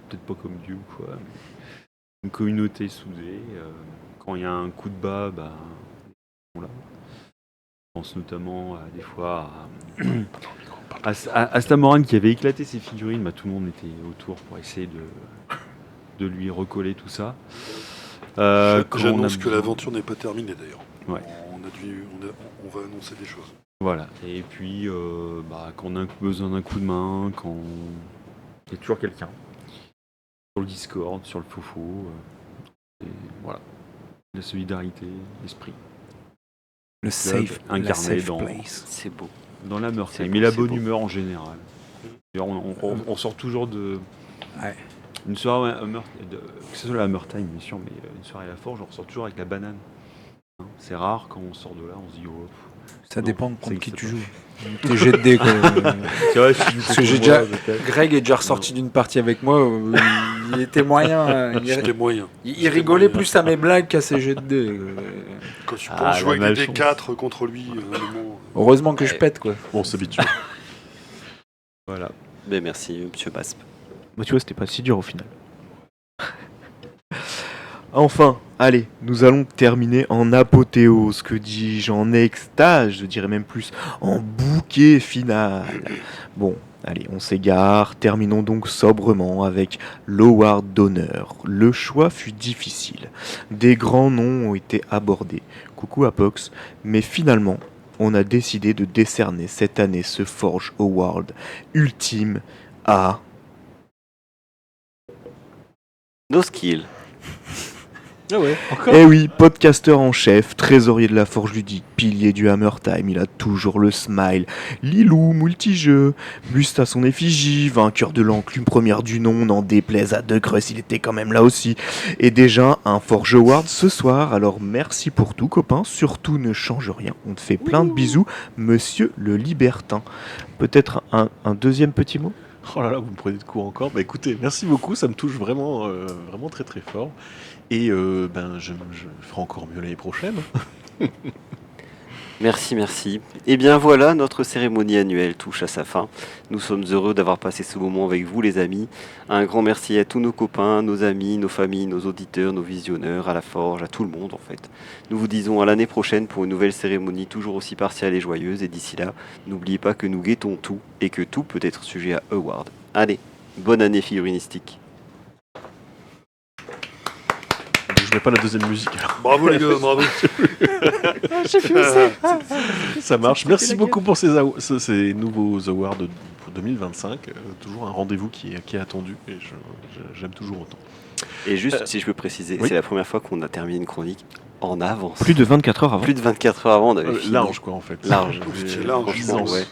peut-être pas comme Dieu ou quoi, mais une communauté soudée. Quand il y a un coup de bas, ils sont là. Je pense notamment à des fois Astamoran qui avait éclaté ses figurines, tout le monde était autour pour essayer de lui recoller tout ça. J'annonce que l'aventure n'est pas terminée d'ailleurs. Ouais. On va annoncer des choses. Voilà, et puis quand on a besoin d'un coup de main, quand il y a toujours quelqu'un. Sur le Discord, sur le Fofo. Et voilà. La solidarité, l'esprit. Le safe, incarné dans, place. C'est beau. Dans la Hammer C'est Time, beau, et la c'est bonne beau. humeur en général. D'ailleurs, on sort toujours de. Ouais. Une soirée, que ce soit la Hammer Time, bien sûr, mais une soirée à la forge, on ressort toujours avec la banane. Hein, c'est rare quand on sort de là, on se dit oh. Ça Non, dépend ça contre qui existe tu pas. joues. T'es jet de dés, quoi. C'est vrai, si Parce que j'ai déjà. Greg est déjà ressorti d'une partie avec moi. Il était moyen. C'était moyen. Il rigolait plus à mes blagues qu'à ses jets de dés. Quand tu Ah, penses jouer la avec des malchance. D4 contre lui, à un moment, Heureusement que je pète, quoi. Bon, on s'habitue. Voilà. Ben merci, monsieur Basp. Bah, tu vois, c'était pas si dur au final. Enfin, allez, nous allons terminer en apothéose, que dis-je, en extase, je dirais même plus, en bouquet final. Bon, allez, on s'égare, terminons donc sobrement avec l'Award d'honneur. Le choix fut difficile, des grands noms ont été abordés, coucou Apox, mais finalement, on a décidé de décerner cette année ce Forge Award ultime à... No skill. Ah ouais, encore. Eh oui, podcasteur en chef, trésorier de la Forge Ludique, pilier du Hammer Time, il a toujours le smile. Lilou, multijeu, buste à son effigie, vainqueur de l'enclume première du nom, n'en déplaise à De Creuss, il était quand même là aussi. Et déjà, un Forge Award ce soir, alors merci pour tout copain, surtout ne change rien, on te fait plein de bisous, monsieur le libertin. Peut-être un deuxième petit mot ? Oh là là, vous me prenez de court encore. Bah écoutez, merci beaucoup, ça me touche vraiment, vraiment très très fort. Et je ferai encore mieux l'année prochaine. Merci, merci. Et bien voilà, notre cérémonie annuelle touche à sa fin. Nous sommes heureux d'avoir passé ce moment avec vous les amis. Un grand merci à tous nos copains, nos amis, nos familles, nos auditeurs, nos visionneurs, à la forge, à tout le monde en fait. Nous vous disons à l'année prochaine pour une nouvelle cérémonie toujours aussi partiale et joyeuse. Et d'ici là, n'oubliez pas que nous guettons tout et que tout peut être sujet à Award. Allez, bonne année figurinistique. Je mets pas la deuxième musique alors. bravo les gars, bravo. Ça marche. Merci beaucoup pour ces nouveaux awards pour 2025. Toujours un rendez-vous qui est attendu et j'aime toujours autant. Et juste, si je peux préciser, oui. c'est la première fois qu'on a terminé une chronique en avance. Plus de 24 heures avant. Plus de 24 heures avant, on avait fini. Large quoi en fait. Large. C'est large, Franchement, je pense. ouais.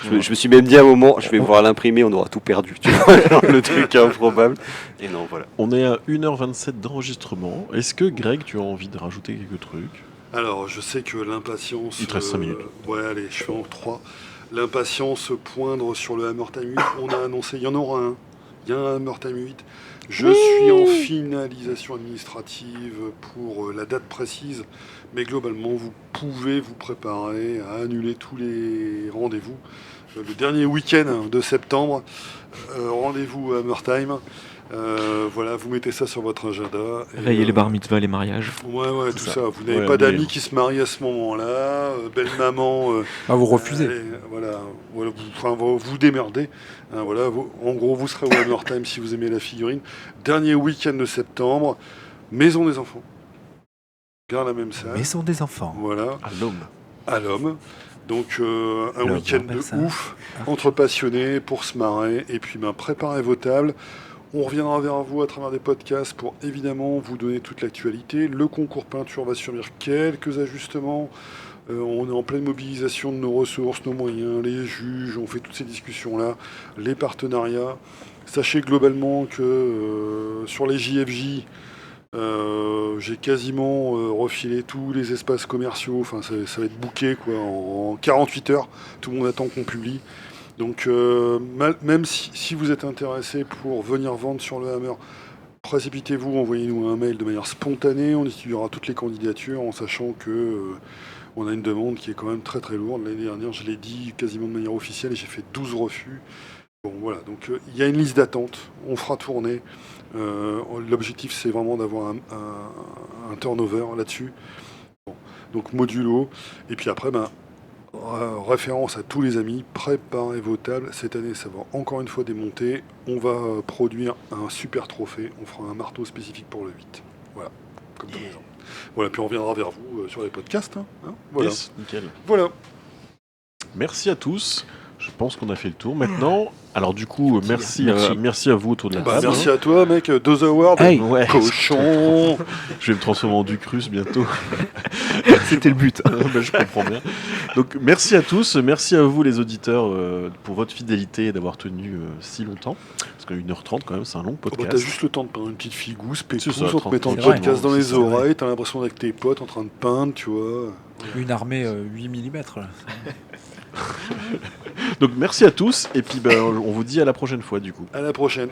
Je me suis même dit à un moment, je vais voir l'imprimer, on aura tout perdu. Tu vois, le truc improbable. Et non, voilà. On est à 1h27 d'enregistrement. Est-ce que Greg, tu as envie de rajouter quelques trucs? Alors, je sais que l'impatience... Il te reste 5 minutes. Ouais, allez, je fais en 3. L'impatience poindre sur le Hammer Time 8, on a annoncé, il y en aura un. Il y a un Hammer Time 8. Je suis en finalisation administrative pour la date précise, mais globalement, vous pouvez vous préparer à annuler tous les rendez-vous. Le dernier week-end de septembre, rendez-vous à Hammer Time. Voilà, vous mettez ça sur votre agenda. Veillez les bar mitzvahs, les mariages. Ouais, tout ça. Vous n'avez Ouais, pas mais- d'amis qui se marient à ce moment-là. Belle maman. Ah, vous refusez. Voilà, vous démerdez. Hein, voilà, en gros, vous serez au Hammer Time si vous aimez la figurine. Dernier week-end de septembre, Maison des enfants. Bien la même salle. Maison des enfants. Voilà, À l'homme. à l'homme. Donc un Le week-end grand de personne. ouf, entre passionnés, pour se marrer. Et puis préparez vos tables. On reviendra vers vous à travers des podcasts pour évidemment vous donner toute l'actualité. Le concours peinture va subir quelques ajustements. On est en pleine mobilisation de nos ressources, nos moyens, les juges, on fait toutes ces discussions-là, les partenariats. Sachez globalement que sur les JFJ, j'ai quasiment refilé tous les espaces commerciaux. Enfin, ça va être booké quoi, en 48 heures. Tout le monde attend qu'on publie. Donc, même si vous êtes intéressé pour venir vendre sur le Hammer, précipitez-vous, envoyez-nous un mail de manière spontanée. On étudiera toutes les candidatures en sachant que on a une demande qui est quand même très très lourde. L'année dernière, je l'ai dit quasiment de manière officielle et j'ai fait 12 refus. Bon, voilà, donc il y a une liste d'attente. On fera tourner. L'objectif, c'est vraiment d'avoir un turnover là-dessus. Bon, donc modulo. Et puis après, référence à tous les amis, préparez vos tables. Cette année, ça va encore une fois démonter. On va produire un super trophée. On fera un marteau spécifique pour le 8. Voilà, comme tous les ans. Voilà, puis on reviendra vers vous sur les podcasts. Voilà. Yes, nickel. Voilà. Merci à tous. Je pense qu'on a fait le tour. Maintenant, alors du coup, merci à vous autour de la table. Merci à toi, mec. 2 awards. Hey. Ouais. Cochon. Je vais me transformer en Ducrus bientôt. C'était le but. Ben, je comprends bien. Donc merci à tous, merci à vous les auditeurs pour votre fidélité et d'avoir tenu si longtemps. Parce que 1h30 quand même, c'est un long podcast. T'as juste le temps de prendre une petite figousse, C'est ça, pétouze, en te mettant le 30 podcast dans c'est les ça, oreilles. T'as l'impression d'être avec tes potes en train de peindre, tu vois. Une armée 8 mm. Donc merci à tous et puis ben, on vous dit à la prochaine fois du coup. À la prochaine.